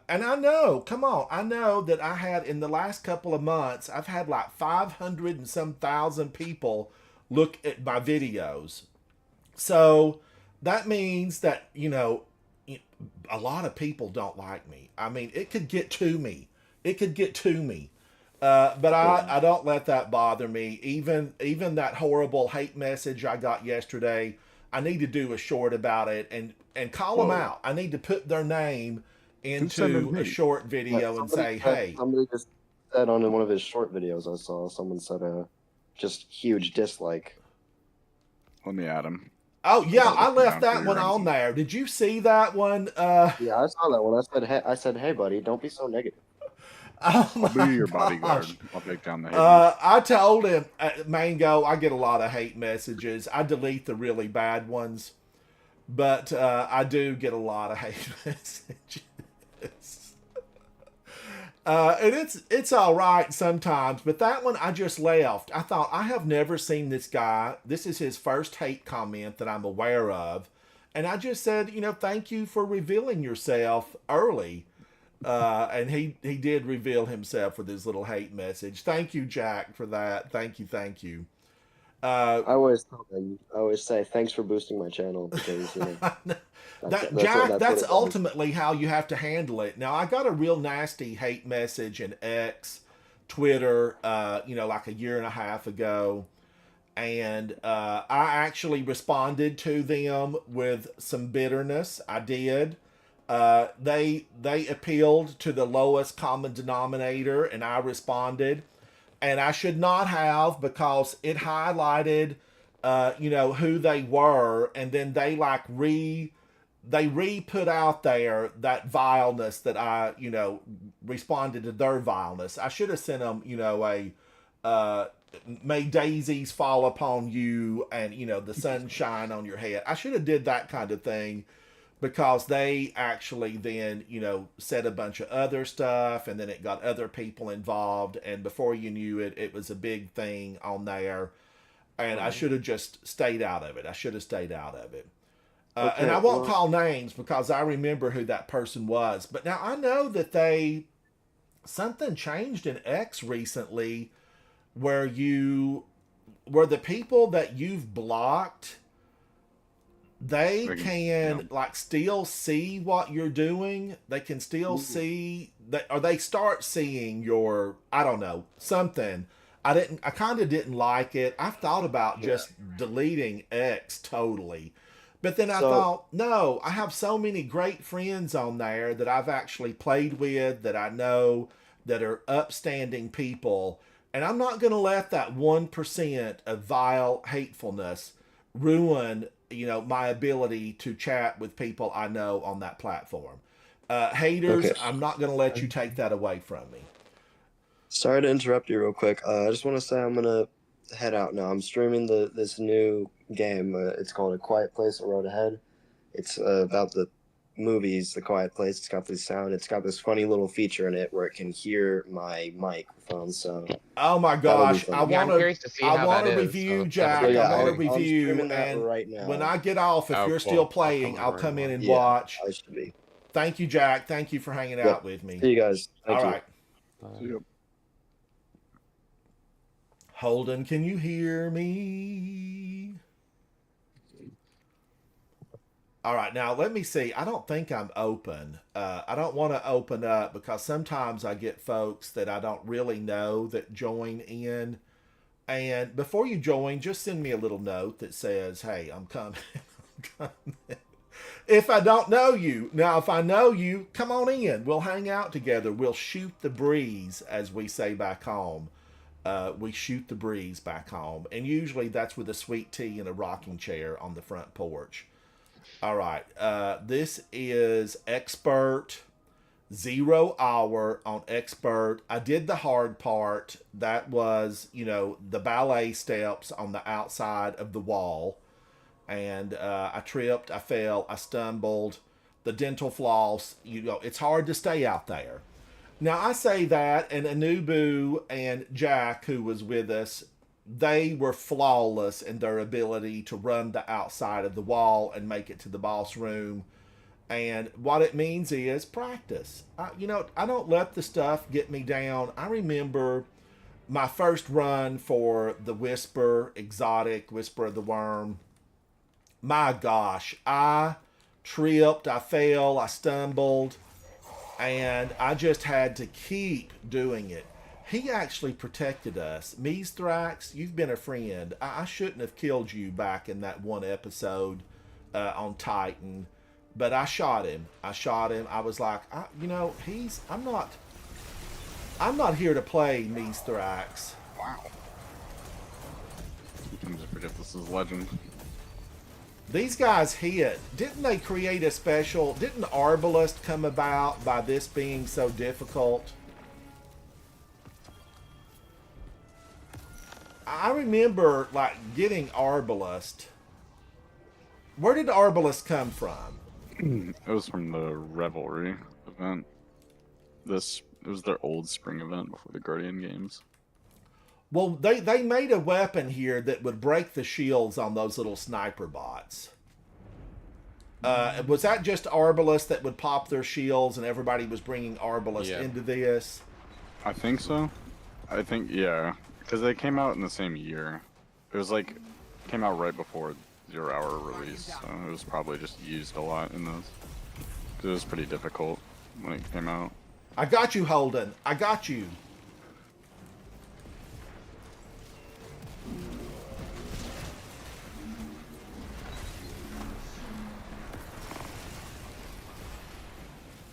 I know, I know that I had in the last couple of months, I've had like 500 and some thousand people look at my videos. So that means that, a lot of people don't like me. I mean, it could get to me. But I don't let that bother me. Even that horrible hate message I got yesterday, I need to do a short about it and call them out. I need to put their name into a short video and say, hey. Somebody just said on one of his short videos I saw, someone said just huge dislike. Let me add him. Oh yeah, Without I looking left down that for one your on ranking. there. Did you see that one? Yeah, I saw that one. I said, hey, buddy, don't be so negative. Oh I'll be my your gosh. bodyguard. I'll take down the haters. I told him, Mango, I get a lot of hate messages. I delete the really bad ones, but I do get a lot of hate messages. And it's all right sometimes, but that one I just left. I thought, I have never seen this guy. This is his first hate comment that I'm aware of. And I just said, thank you for revealing yourself early. And he did reveal himself with his little hate message. Thank you, Jack, for that. Thank you. I always tell them, I always say, thanks for boosting my channel because, Jack, that's what it is. ultimately how you have to handle it. Now, I got a real nasty hate message in X, Twitter, like a year and a half ago. And I actually responded to them with some bitterness. I did. They appealed to the lowest common denominator, and I responded. And I should not have, because it highlighted, who they were, and then they put out there that vileness that I, responded to their vileness. I should have sent them, may daisies fall upon you and, the sun shine on your head. I should have did that kind of thing, because they actually then, said a bunch of other stuff, and then it got other people involved, and before you knew it, it was a big thing on there, and I should have just stayed out of it. Okay, and I won't call names because I remember who that person was. But now I know that something changed in X recently where the people that you've blocked, they can still see what you're doing. They can still see that, or they start seeing your, I don't know, something. I kind of didn't like it. I've thought about just deleting X totally. But then I thought, no, I have so many great friends on there that I've actually played with, that I know, that are upstanding people. And I'm not going to let that 1% of vile hatefulness ruin, my ability to chat with people I know on that platform. Haters, Okay. I'm not going to let you take that away from me. Sorry to interrupt you real quick. I just want to say I'm going to head out now. I'm streaming this new game. It's called A Quiet Place: The Road Ahead. It's about the movies, The Quiet Place. It's got this sound. It's got this funny little feature in it where it can hear my microphone. So oh my gosh, I Yeah, I'm want curious to see how want that to is, review, so Jack. that's I want to exciting. I'm review, streaming that and right now. when I get off, if Oh, you're cool. still playing, I'll I'll come come in over and Yeah, watch. I should be. Thank you, Jack. Thank you for hanging out with me. See you guys. Thank All you. right. Yep. Holden, can you hear me? All right, now let me see. I don't think I'm open. I don't want to open up because sometimes I get folks that I don't really know that join in. And before you join, just send me a little note that says, hey, I'm coming. I'm coming. If I don't know you. Now, if I know you, come on in. We'll hang out together. We'll shoot the breeze, as we say back home. We shoot the breeze back home. And usually that's with a sweet tea and a rocking chair on the front porch. All right. This is Expert 0 hour on Expert. I did the hard part. That was, the ballet steps on the outside of the wall. And I tripped, I fell, I stumbled. The dental floss, it's hard to stay out there. Now, I say that, and Anubu and Jack, who was with us, they were flawless in their ability to run the outside of the wall and make it to the boss room. And what it means is practice. I don't let the stuff get me down. I remember my first run for the Whisper, exotic, Whisper of the Worm. My gosh, I tripped, I fell, I stumbled, and I just had to keep doing it. He actually protected us. Mithrax, you've been a friend. I shouldn't have killed you back in that one episode on Titan, but I shot him. I was like, I'm not here to play Mithrax. Wow. Sometimes I forget this is Legend. These guys hit. Didn't they create a special? Didn't Arbalest come about by this being so difficult? I remember like getting Arbalest. Where did Arbalest come from? It was from the Revelry event. It was their old spring event before the Guardian games. Well, they made a weapon here that would break the shields on those little sniper bots. Was that just Arbalest that would pop their shields and everybody was bringing Arbalest into this? I think so. I think, yeah. Because they came out in the same year. It was like, came out right before 0 Hour release, so it was probably just used a lot in those. It was pretty difficult when it came out. I got you, Holden. I got you.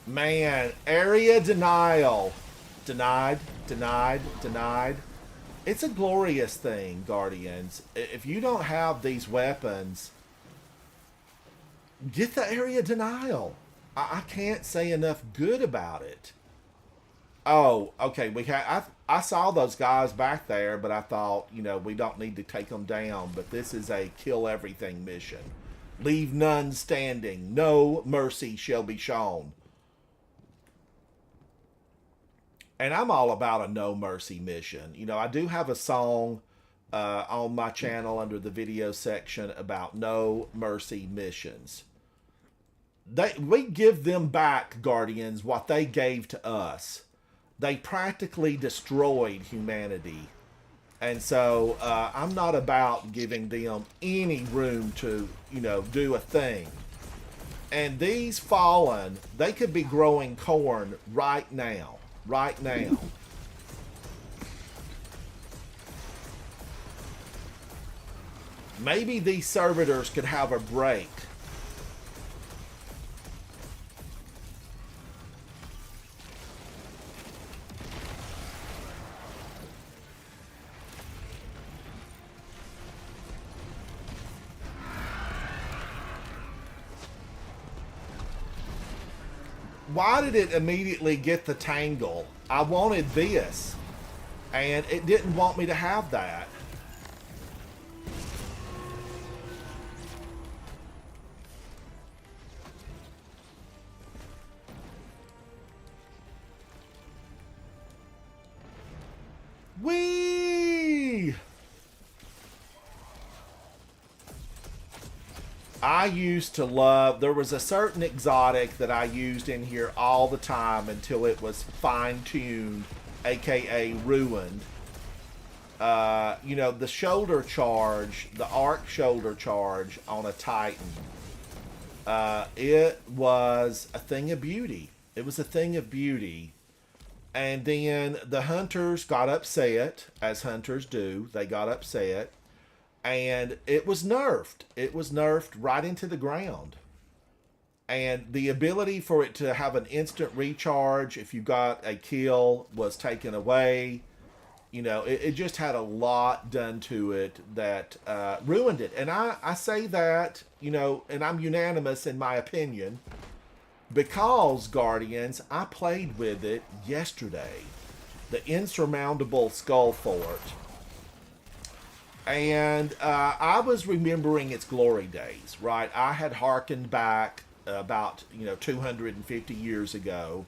Man, area denial. Denied, denied, denied. It's a glorious thing, Guardians. If you don't have these weapons, get the area denial. I can't say enough good about it. Oh, okay. I saw those guys back there, but I thought, we don't need to take them down. But this is a kill everything mission. Leave none standing. No mercy shall be shown. And I'm all about a no mercy mission. I do have a song on my channel under the video section about no mercy missions. We give them back, Guardians, what they gave to us. They practically destroyed humanity. And so I'm not about giving them any room to, do a thing. And these Fallen, they could be growing corn right now. Right now. Maybe these servitors could have a break. Why did it immediately get the tangle? I wanted this, and it didn't want me to have that. Whee! I used to love, there was a certain exotic that I used in here all the time until it was fine-tuned, aka ruined. The shoulder charge, the arc shoulder charge on a Titan. It was a thing of beauty. It was a thing of beauty. And then the hunters got upset, as hunters do. They got upset. And it was nerfed. It was nerfed right into the ground. And the ability for it to have an instant recharge if you got a kill was taken away. It just had a lot done to it that ruined it. And I say that, and I'm unanimous in my opinion, because, Guardians, I played with it yesterday. The Insurmountable Skull Fort. And I was remembering its glory days, right? I had hearkened back about, 250 years ago,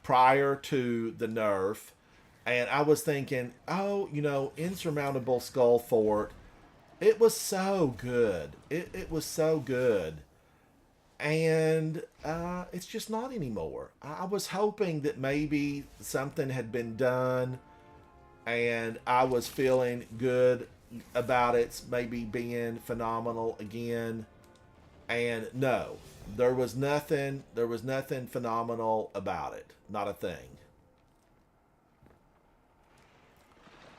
prior to the nerf. And I was thinking, Insurmountable Skull Fort, it was so good. It was so good. And it's just not anymore. I was hoping that maybe something had been done and I was feeling good about it maybe being phenomenal again. And no, there was nothing phenomenal about it. Not a thing.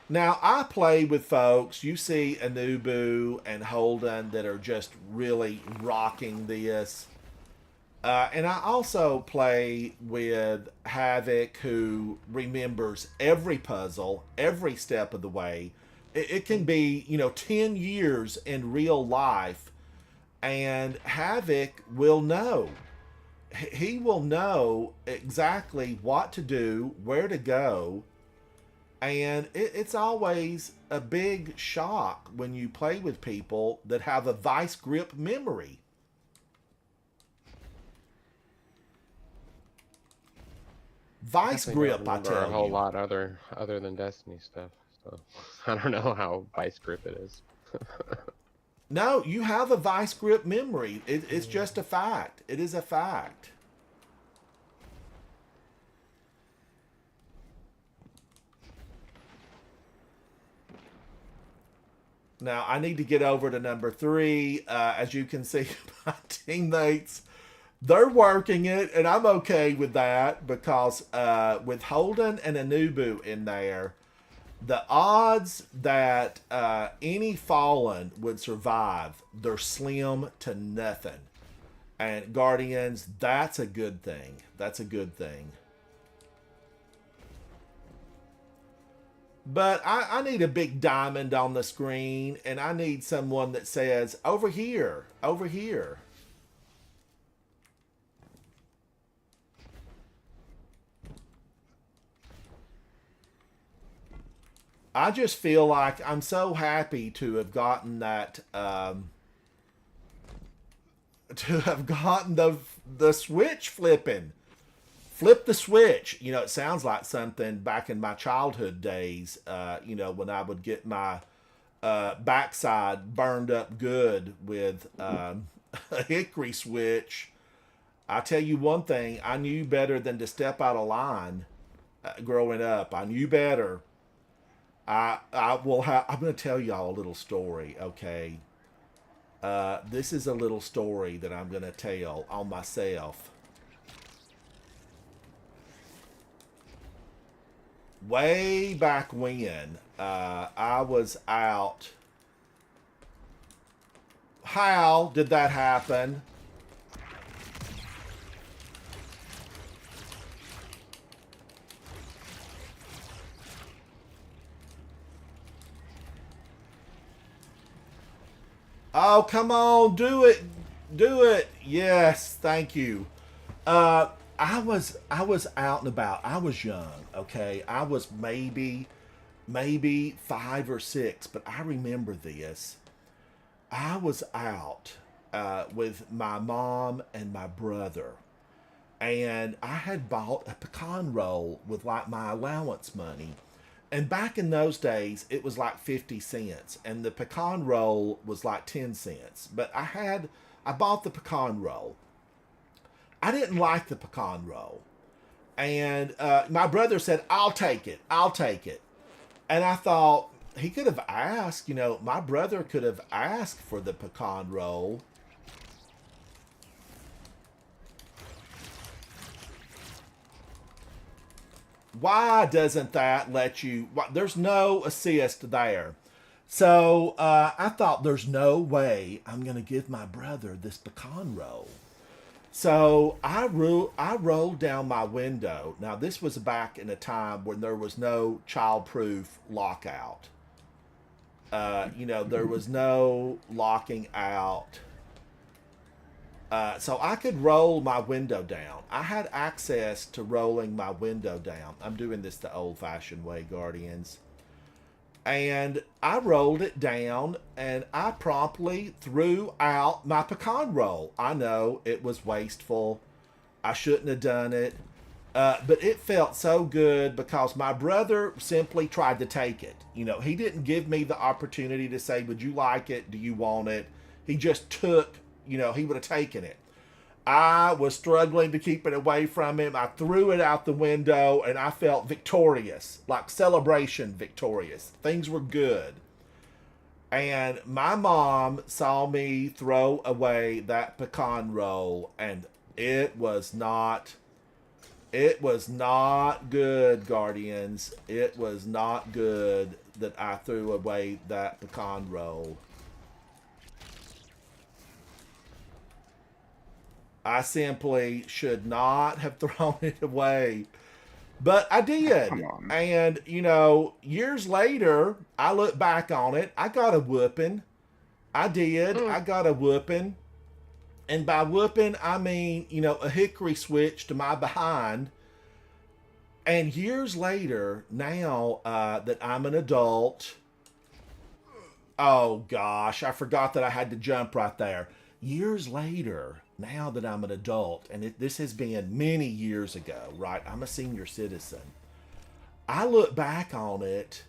Now, I play with folks, you see Anubu and Holden that are just really rocking this. And I also play with Havoc, who remembers every puzzle, every step of the way. It can be, 10 years in real life, And Havoc will know. He will know exactly what to do, where to go. And it's always a big shock when you play with people that have a vice grip memory. Vice Definitely don't grip, I remember tell a whole you. lot other than Destiny stuff. So I don't know how vice grip it is. No, you have a vice grip memory. It's just a fact. It is a fact. Now, I need to get over to number 3. As you can see, my teammates, they're working it, and I'm okay with that because with Holden and Anubu in there, the odds that any Fallen would survive, they're slim to nothing. And Guardians, that's a good thing. That's a good thing. But I need a big diamond on the screen, and I need someone that says, over here, over here. I just feel like I'm so happy to have gotten that, to have gotten the switch flipping. Flip the switch. You know, it sounds like something back in my childhood days, you know, when I would get my backside burned up good with a hickory switch. I tell you one thing, I knew better than to step out of line growing up. I knew better. I'm going to tell y'all a little story, okay? This is a little story that I'm going to tell on myself. Way back when, I was out. How did that happen? Oh, come on, do it. Do it. Yes, thank you. I was out and about. I was young, okay? I was maybe 5 or 6, but I remember this. I was out with my mom and my brother, and I had bought a pecan roll with like my allowance money. And back in those days, it was like 50 cents, and the pecan roll was like 10 cents. But I bought the pecan roll. I didn't like the pecan roll. And my brother said, I'll take it. I'll take it. And I thought, he could have asked, you know, my brother could have asked for the pecan roll. Why doesn't that let you? There's no assist there. So I thought there's no way I'm going to give my brother this pecan roll. So I rolled down my window. Now, this was back in a time when there was no child-proof lockout. You know, there was no locking out. So I could roll my window down. I had access to rolling my window down. I'm doing this the old-fashioned way, Guardians. And I rolled it down, and I promptly threw out my pecan roll. I know it was wasteful. I shouldn't have done it. But it felt so good because my brother simply tried to take it. You know, he didn't give me the opportunity to say, would you like it? Do you want it? He just took, you know, he would have taken it. I was struggling to keep it away from him. I threw it out the window, and I felt victorious, like celebration victorious. Things were good. And my mom saw me throw away that pecan roll, and it was not good, Guardians. It was not good that I threw away that pecan roll. I simply should not have thrown it away. But I did. Come on. And, you know, years later, I look back on it. I got a whooping. I did. I got a whooping. And by whooping, I mean, you know, a hickory switch to my behind. And years later, now that I'm an adult, oh gosh, I forgot that I had to jump right there. Years later, now that I'm an adult, and this has been many years ago, right? I'm a senior citizen. I look back on it,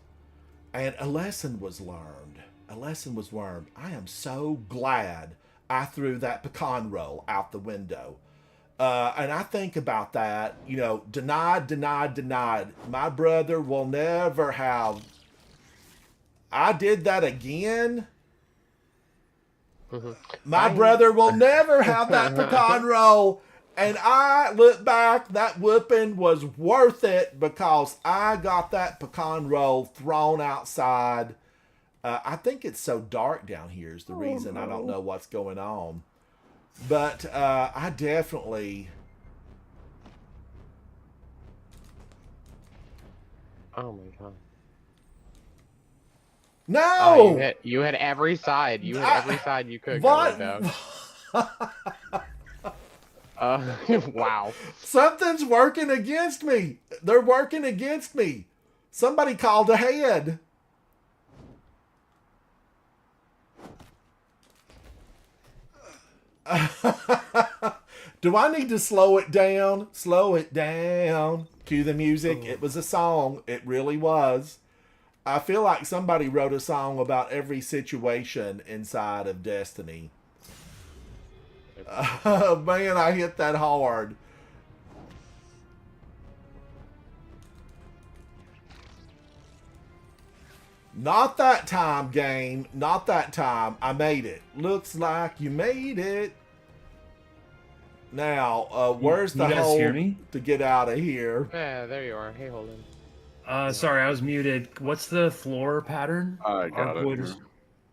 and a lesson was learned. A lesson was learned. I am so glad I threw that pecan roll out the window. And I think about that, you know, denied, denied, denied. My brother will never have. I did that again. My brother will never have that pecan roll. And I look back, that whooping was worth it because I got that pecan roll thrown outside. I think it's so dark down here is the reason. I don't know what's going on. But I definitely... Oh my god. No! Oh, you hit every side. You hit every side you could. What? Wow. Something's working against me. They're working against me. Somebody called ahead. Do I need to slow it down? Slow it down. Cue the music. It was a song. It really was. I feel like somebody wrote a song about every situation inside of Destiny. Oh, man, I hit that hard. Not that time, game. Not that time. I made it. Looks like you made it. Now, where's the you guys hole hear me? to get out of here? Yeah, there you are. Hey, Holden. Sorry, I was muted. What's the floor pattern? I got it. void Here.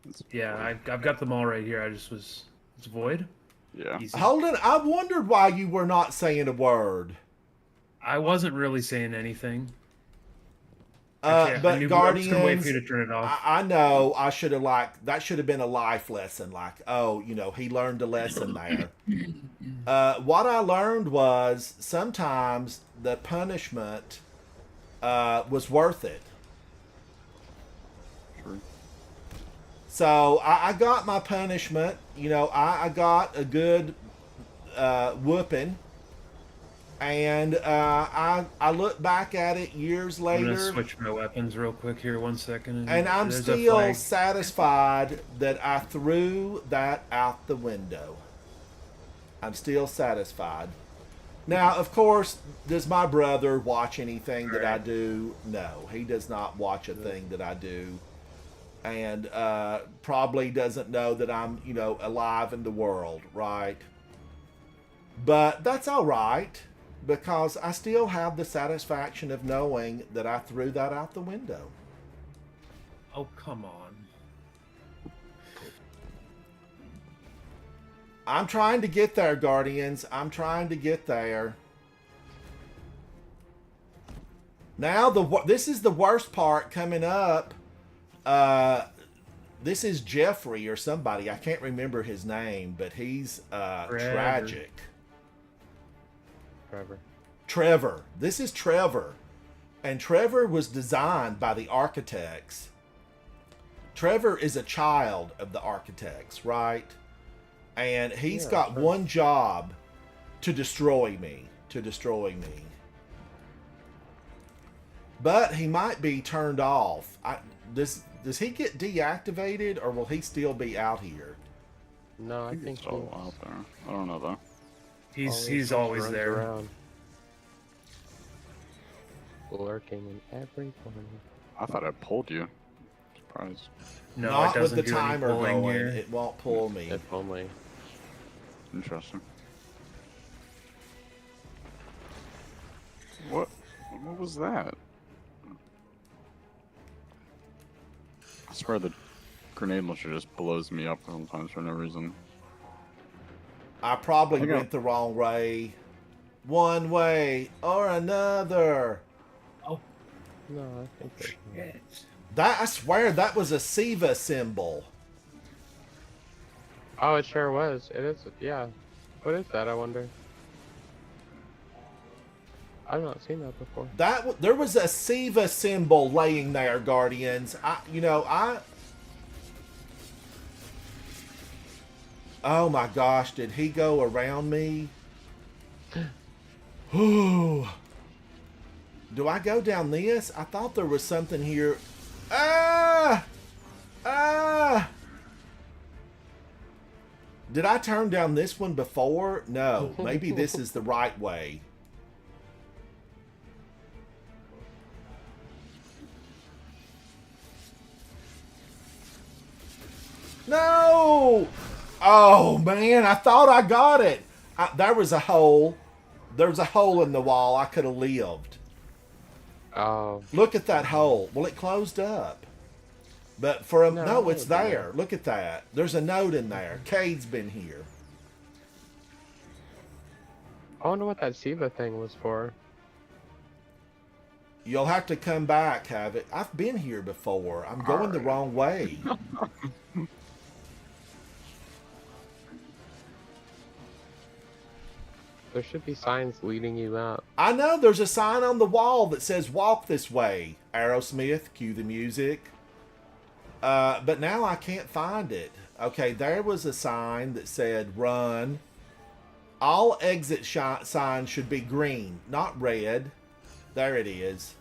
is- Yeah, I've got them all right here. I just was... It's void? Yeah. Easy. Holden, I wondered why you were not saying a word. I wasn't really saying anything. But I'm just gonna wait Guardians, for you to turn it off. I know I should have that should have been a life lesson. Like, oh, you know, he learned a lesson there. What I learned was sometimes the punishment was worth it. True. So I got my punishment. You know, I got a good whooping. And I look back at it years I'm later. gonna switch my weapons real quick here, 1 second. And I'm there's a still flag. satisfied that I threw that out the window. I'm still satisfied. Now, of course, does my brother watch anything that I do? No, he does not watch a thing that I do. And probably doesn't know that I'm, you know, alive in the world, right? But that's all right, because I still have the satisfaction of knowing that I threw that out the window. Oh, come on. I'm trying to get there, Guardians. I'm trying to get there. Now, this is the worst part coming up. This is Jeffrey or somebody. I can't remember his name, but he's tragic. Trevor. This is Trevor. And Trevor was designed by the architects. Trevor is a child of the architects, right? And he's got one job to destroy me. But he might be turned off. Does he get deactivated, or will he still be out here? No, I think He's all out there. I don't know though. He's always runs there. around. Lurking in every corner. I thought I pulled you. Surprised. No, Not it with doesn't the do any timer pulling going. here. It won't pull me. If only. Interesting. What was that? I swear the grenade launcher just blows me up sometimes for no reason. I probably Okay. went the wrong way. One way or another. No, I think Shit. That, I swear that was a Siva symbol. Oh, it sure was. It is. Yeah. What is that? I wonder. I've not seen that before. There was a Siva symbol laying there, Guardians. Oh my gosh, did he go around me? Ooh. Do I go down this? I thought there was something here. Ah! Ah! Did I turn down this one before? No. Maybe this is the right way. No! Oh, man. I thought I got it. There was a hole. There's a hole in the wall. I could have lived. Oh. Look at that hole. Well, it closed up. But for a... No, it's there. there. Look at that. There's a note in there. Cade's been here. I wonder what that Siva thing was for. You'll have to come back, Havoc. I've been here before. I'm going the wrong way. There should be signs leading you out. I know there's a sign on the wall that says walk this way. Aerosmith, cue the music. But now I can't find it. Okay, there was a sign that said run. All exit signs should be green, not red. There it is.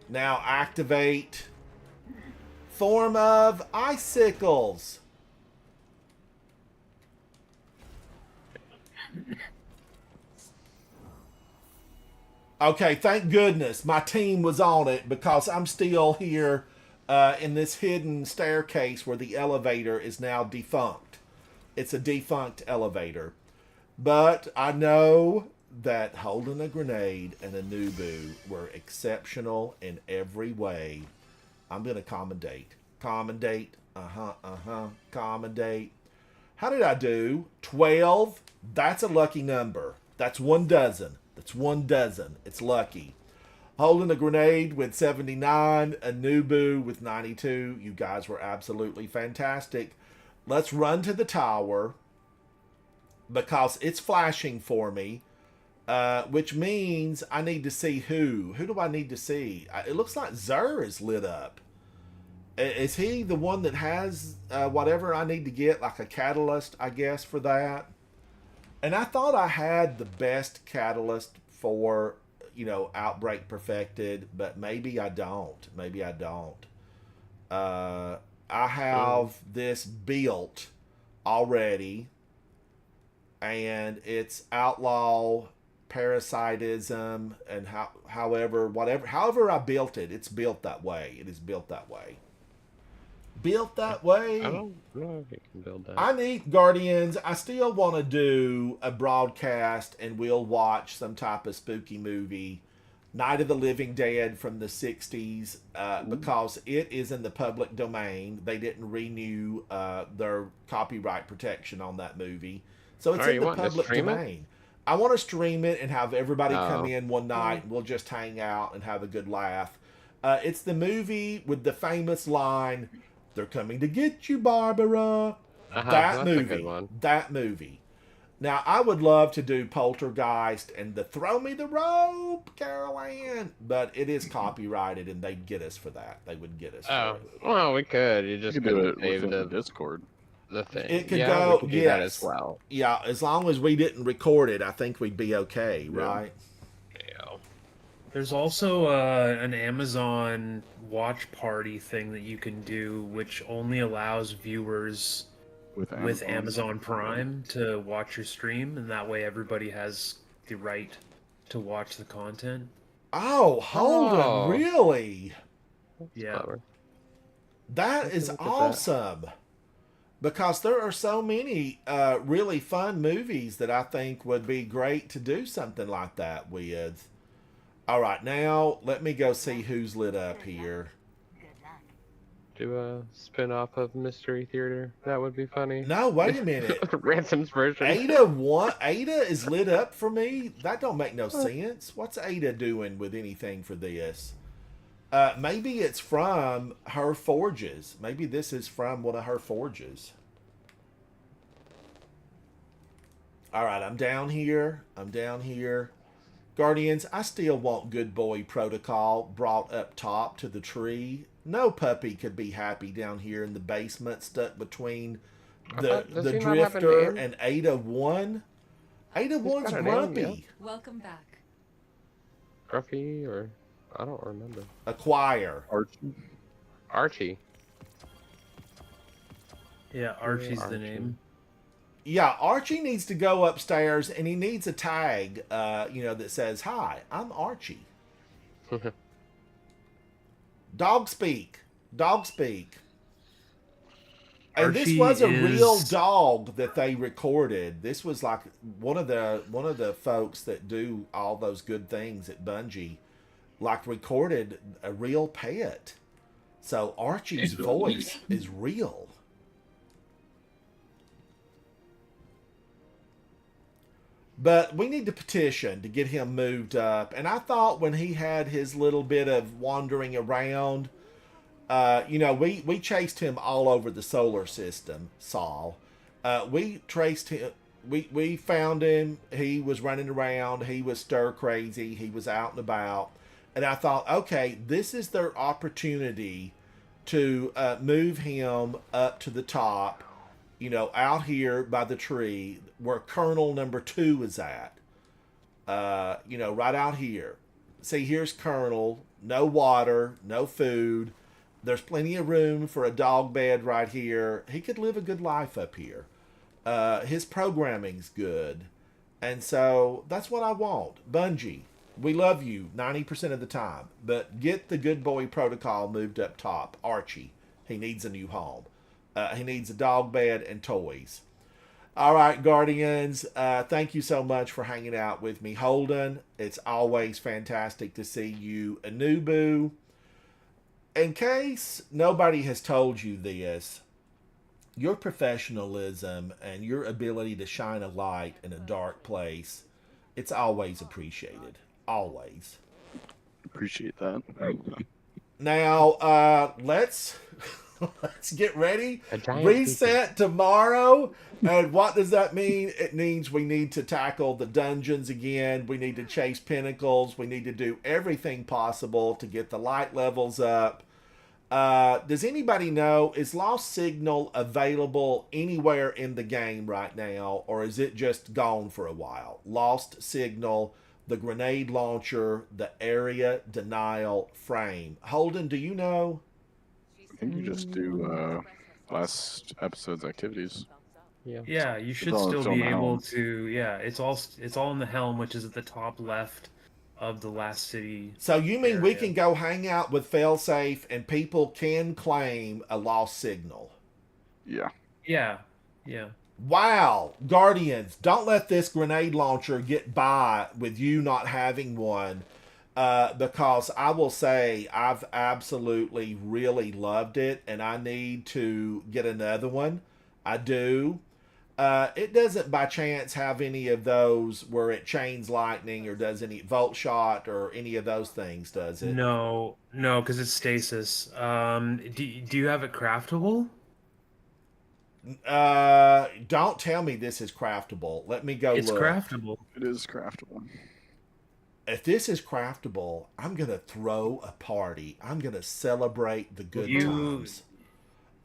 Now activate form of icicles. Okay, thank goodness my team was on it because I'm still here in this hidden staircase where the elevator is now defunct. It's a defunct elevator. But I know that holding a grenade and a Nubu were exceptional in every way. I'm going to commendate. Commendate. Commendate. How did I do? 12. That's a lucky number. That's 1 dozen. That's 1 dozen. It's lucky. Holding a grenade with 79. A Nubu with 92. You guys were absolutely fantastic. Let's run to the tower because it's flashing for me, which means I need to see who. Who do I need to see? It looks like Xur is lit up. Is he the one that has whatever I need to get, like a catalyst, I guess, for that? And I thought I had the best catalyst for, Outbreak Perfected, but maybe I don't. Maybe I don't. I have this built already, and it's Outlaw Parasitism, and however I built it, it's built that way. It is built that way. Built that way. I don't know if you can build that. I need Guardians. I still want to do a broadcast and we'll watch some type of spooky movie, Night of the Living Dead from the 60s, because it is in the public domain. They didn't renew their copyright protection on that movie. So it's in the public domain. I want to stream it and have everybody come in one night and we'll just hang out and have a good laugh. It's the movie with the famous line, "They're coming to get you, Barbara." That movie. That movie. Now, I would love to do Poltergeist and the Throw Me the Rope, Carol Ann, but it is copyrighted and they'd get us for that. They would get us for it. Well, we could. You just You could do it save within the the Discord. the thing. It could yeah, go, we could do that yes. as well. Yeah, as long as we didn't record it, I think we'd be okay, right? Yeah. There's also an Amazon watch party thing that you can do, which only allows viewers with Amazon Prime to watch your stream, and that way everybody has the right to watch the content. Oh, Holden, really? Yeah. Clever. That is look at that. awesome. Because there are so many really fun movies that I think would be great to do something like that with. All right, now let me go see who's lit up here. Do a spin-off of Mystery Theater. That would be funny. No, wait a minute. Ransom's version. Ada is lit up for me? That don't make no sense. What's Ada doing with anything for this? Maybe it's from her forges. Maybe this is from one of her forges. All right, I'm down here. I'm down here. Guardians, I still want Good Boy Protocol brought up top to the tree. No puppy could be happy down here in the basement, stuck between the Does he not have a Drifter name? and Ada 1. Ada 1's got a name, grumpy. yeah. Welcome back. Gruffy or I don't remember. Acquire. Archie. Archie. Yeah, Archie's the Archie. name. Yeah, Archie needs to go upstairs and he needs a tag, that says, "Hi, I'm Archie." Dog speak. Dog speak. And this Archie was a is- real dog that they recorded. This was like one of the folks that do all those good things at Bungie, like recorded a real pet. So Archie's voice is real. But we need to petition to get him moved up. And I thought when he had his little bit of wandering around, we chased him all over the solar system, Saul. We traced him. We found him. He was running around. He was stir crazy. He was out and about. And I thought, okay, this is their opportunity to move him up to the top, out here by the tree where Colonel number 2 is at. Right out here. See, here's Colonel. No water, no food. There's plenty of room for a dog bed right here. He could live a good life up here. His programming's good. And so that's what I want. Bungie, we love you 90% of the time. But get the Good Boy Protocol moved up top. Archie, he needs a new home. He needs a dog bed and toys. All right, Guardians, thank you so much for hanging out with me. Holden, it's always fantastic to see you. Anubu, in case nobody has told you this, your professionalism and your ability to shine a light in a dark place, it's always appreciated. Always. Appreciate that. Now, let's get ready. A giant Reset tomorrow. And what does that mean? It means we need to tackle the dungeons again. We need to chase pinnacles. We need to do everything possible to get the light levels up. Does anybody know, is Lost Signal available anywhere in the game right now, or is it just gone for a while? Lost Signal, the grenade launcher, the area denial frame. Holden, do you know? I think you just do last episode's activities. Yeah. Yeah, you should all- still it's on be the able helm. to. Yeah, it's all in the helm, which is at the top left of the last city. So you mean we area. can go hang out with Failsafe and people can claim a lost signal? Yeah. Yeah, yeah. Wow, Guardians, don't let this grenade launcher get by with you not having one, because I will say I've absolutely really loved it, and I need to get another one. I do. It doesn't by chance have any of those where it chains lightning or does any volt shot or any of those things, does it? No, because it's stasis. Do you have it craftable? Don't tell me this is craftable. Let me go It's look. craftable. It is craftable. If this is craftable, I'm gonna throw a party. I'm gonna celebrate the good You- times.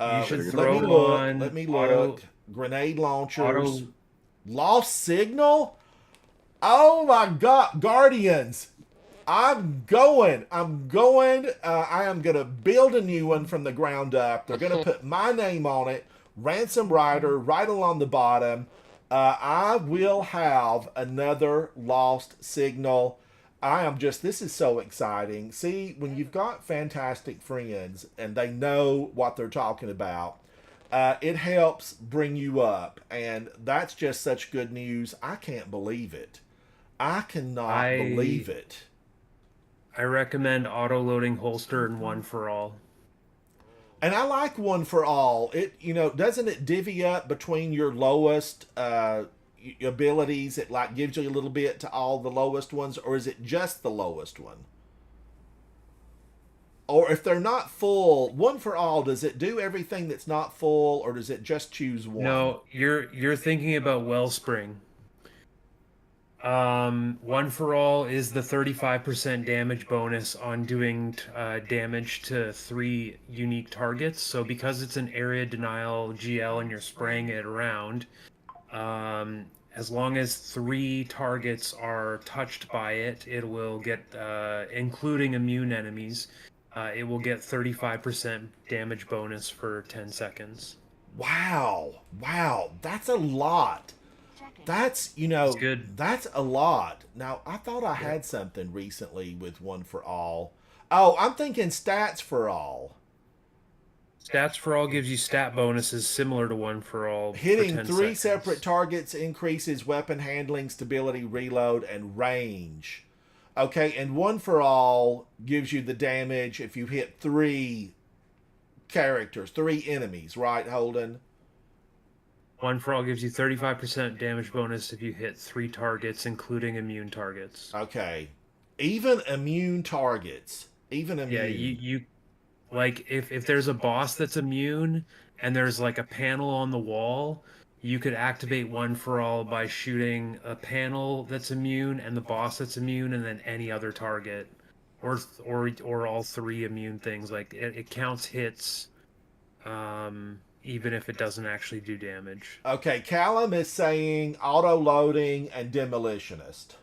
you should let throw me look. one Let me auto- look. Grenade launchers. Auto. Lost signal. Oh my God, Guardians! I'm going. I am gonna build a new one from the ground up. They're gonna put my name on it. Ransom Rider right along the bottom. I will have another lost signal. This is so exciting. See, when you've got fantastic friends and they know what they're talking about, it helps bring you up. And that's just such good news. I can't believe it. I cannot believe it. I recommend auto-loading holster and one for all. And I like one for all. It, doesn't it divvy up between your lowest abilities? It like gives you a little bit to all the lowest ones, or is it just the lowest one? Or if they're not full, one for all, does it do everything that's not full, or does it just choose one? No, you're thinking about Wellspring. One for all is the 35% damage bonus on doing damage to 3 unique targets. So because it's an area denial GL and you're spraying it around, as long as 3 targets are touched by it, it will get, including immune enemies, it will get 35% damage bonus for 10 seconds. Wow. That's a lot. That's, you know, It's good. that's a lot. Now, I thought I had something recently with one for all. Oh, I'm thinking stats for all. Stats for all gives you stat bonuses similar to one for all. Hitting for 10 3 seconds. separate targets increases weapon handling, stability, reload, and range. Okay, and one for all gives you the damage if you hit 3 characters, 3 enemies, right, Holden? One for all gives you 35% damage bonus if you hit 3 targets, including immune targets. Okay. Even immune targets. Even immune. Yeah, you like if there's a boss that's immune and there's like a panel on the wall, you could activate one for all by shooting a panel that's immune and the boss that's immune and then any other target, or all 3 immune things. Like it counts hits, even if it doesn't actually do damage. Okay, Callum is saying auto-loading and demolitionist.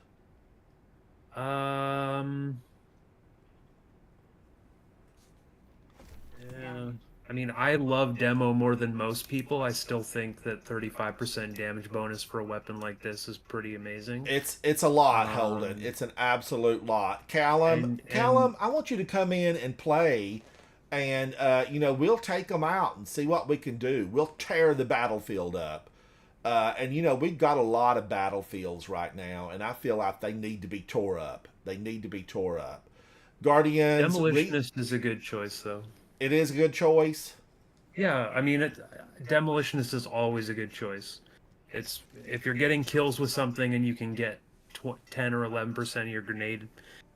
Yeah. I mean, I love demo more than most people. I still think that 35% damage bonus for a weapon like this is pretty amazing. It's a lot, Holden. It's an absolute lot. Callum, I want you to come in and play, and you know, we'll take them out and see what we can do. We'll tear the battlefield up. And you know, we've got a lot of battlefields right now, and I feel like they need to be tore up. They need to be tore up. Guardians. Demolitionist is a good choice, though. It is a good choice. Yeah, I mean, Demolitionist is always a good choice. It's if you're getting kills with something and you can get 10 or 11% of your grenade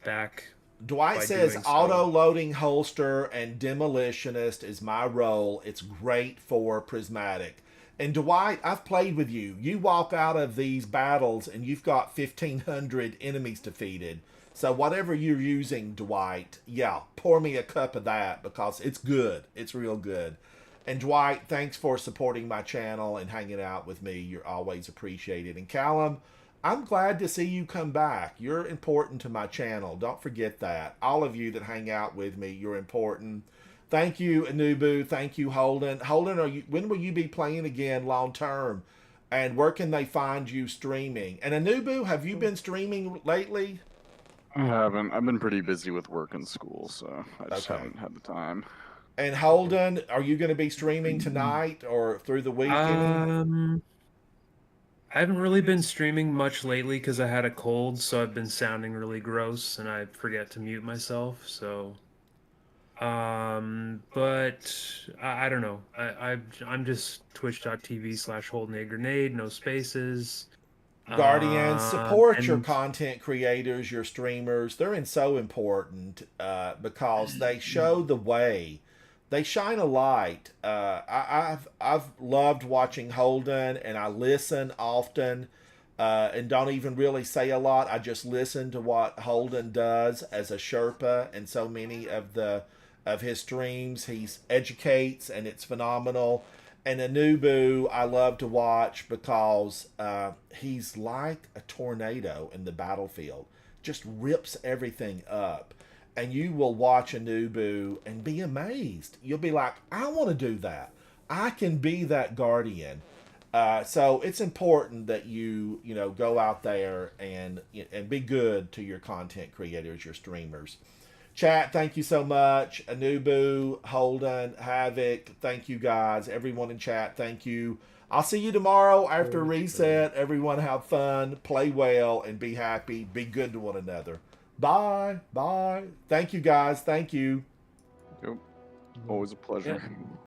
back. Dwight by says doing so. auto-loading holster and demolitionist is my role. It's great for prismatic. And Dwight, I've played with you. You walk out of these battles and you've got 1,500 enemies defeated. So whatever you're using, Dwight, yeah, pour me a cup of that because it's good. It's real good. And Dwight, thanks for supporting my channel and hanging out with me. You're always appreciated. And Callum, I'm glad to see you come back. You're important to my channel. Don't forget that. All of you that hang out with me, you're important. Thank you, Anubu. Thank you, Holden. Holden, when will you be playing again long term? And where can they find you streaming? And Anubu, have you been streaming lately? I haven't. I've been pretty busy with work and school, so I just Okay. haven't had the time. And Holden, are you going to be streaming tonight or through the weekend? I haven't really been streaming much lately because I had a cold, so I've been sounding really gross and I forget to mute myself. So, but I don't know. I'm just twitch.tv/HoldenAGrenade, no spaces. Guardians, support your and- content creators, your streamers. They're so important because they show the way. They shine a light. I've loved watching Holden, and I listen often, and don't even really say a lot. I just listen to what Holden does as a Sherpa, and so many of his streams he educates, and it's phenomenal. And Anubu, I love to watch because he's like a tornado in the battlefield. Just rips everything up. And you will watch Anubu and be amazed. You'll be like, I want to do that. I can be that guardian. So it's important that you go out there and be good to your content creators, your streamers. Chat, thank you so much. Anubu, Holden, Havoc, thank you guys. Everyone in chat, thank you. I'll see you tomorrow after reset. Everyone have fun, play well, and be happy. Be good to one another. Bye. Bye. Thank you guys. Thank you. Yep. Always a pleasure.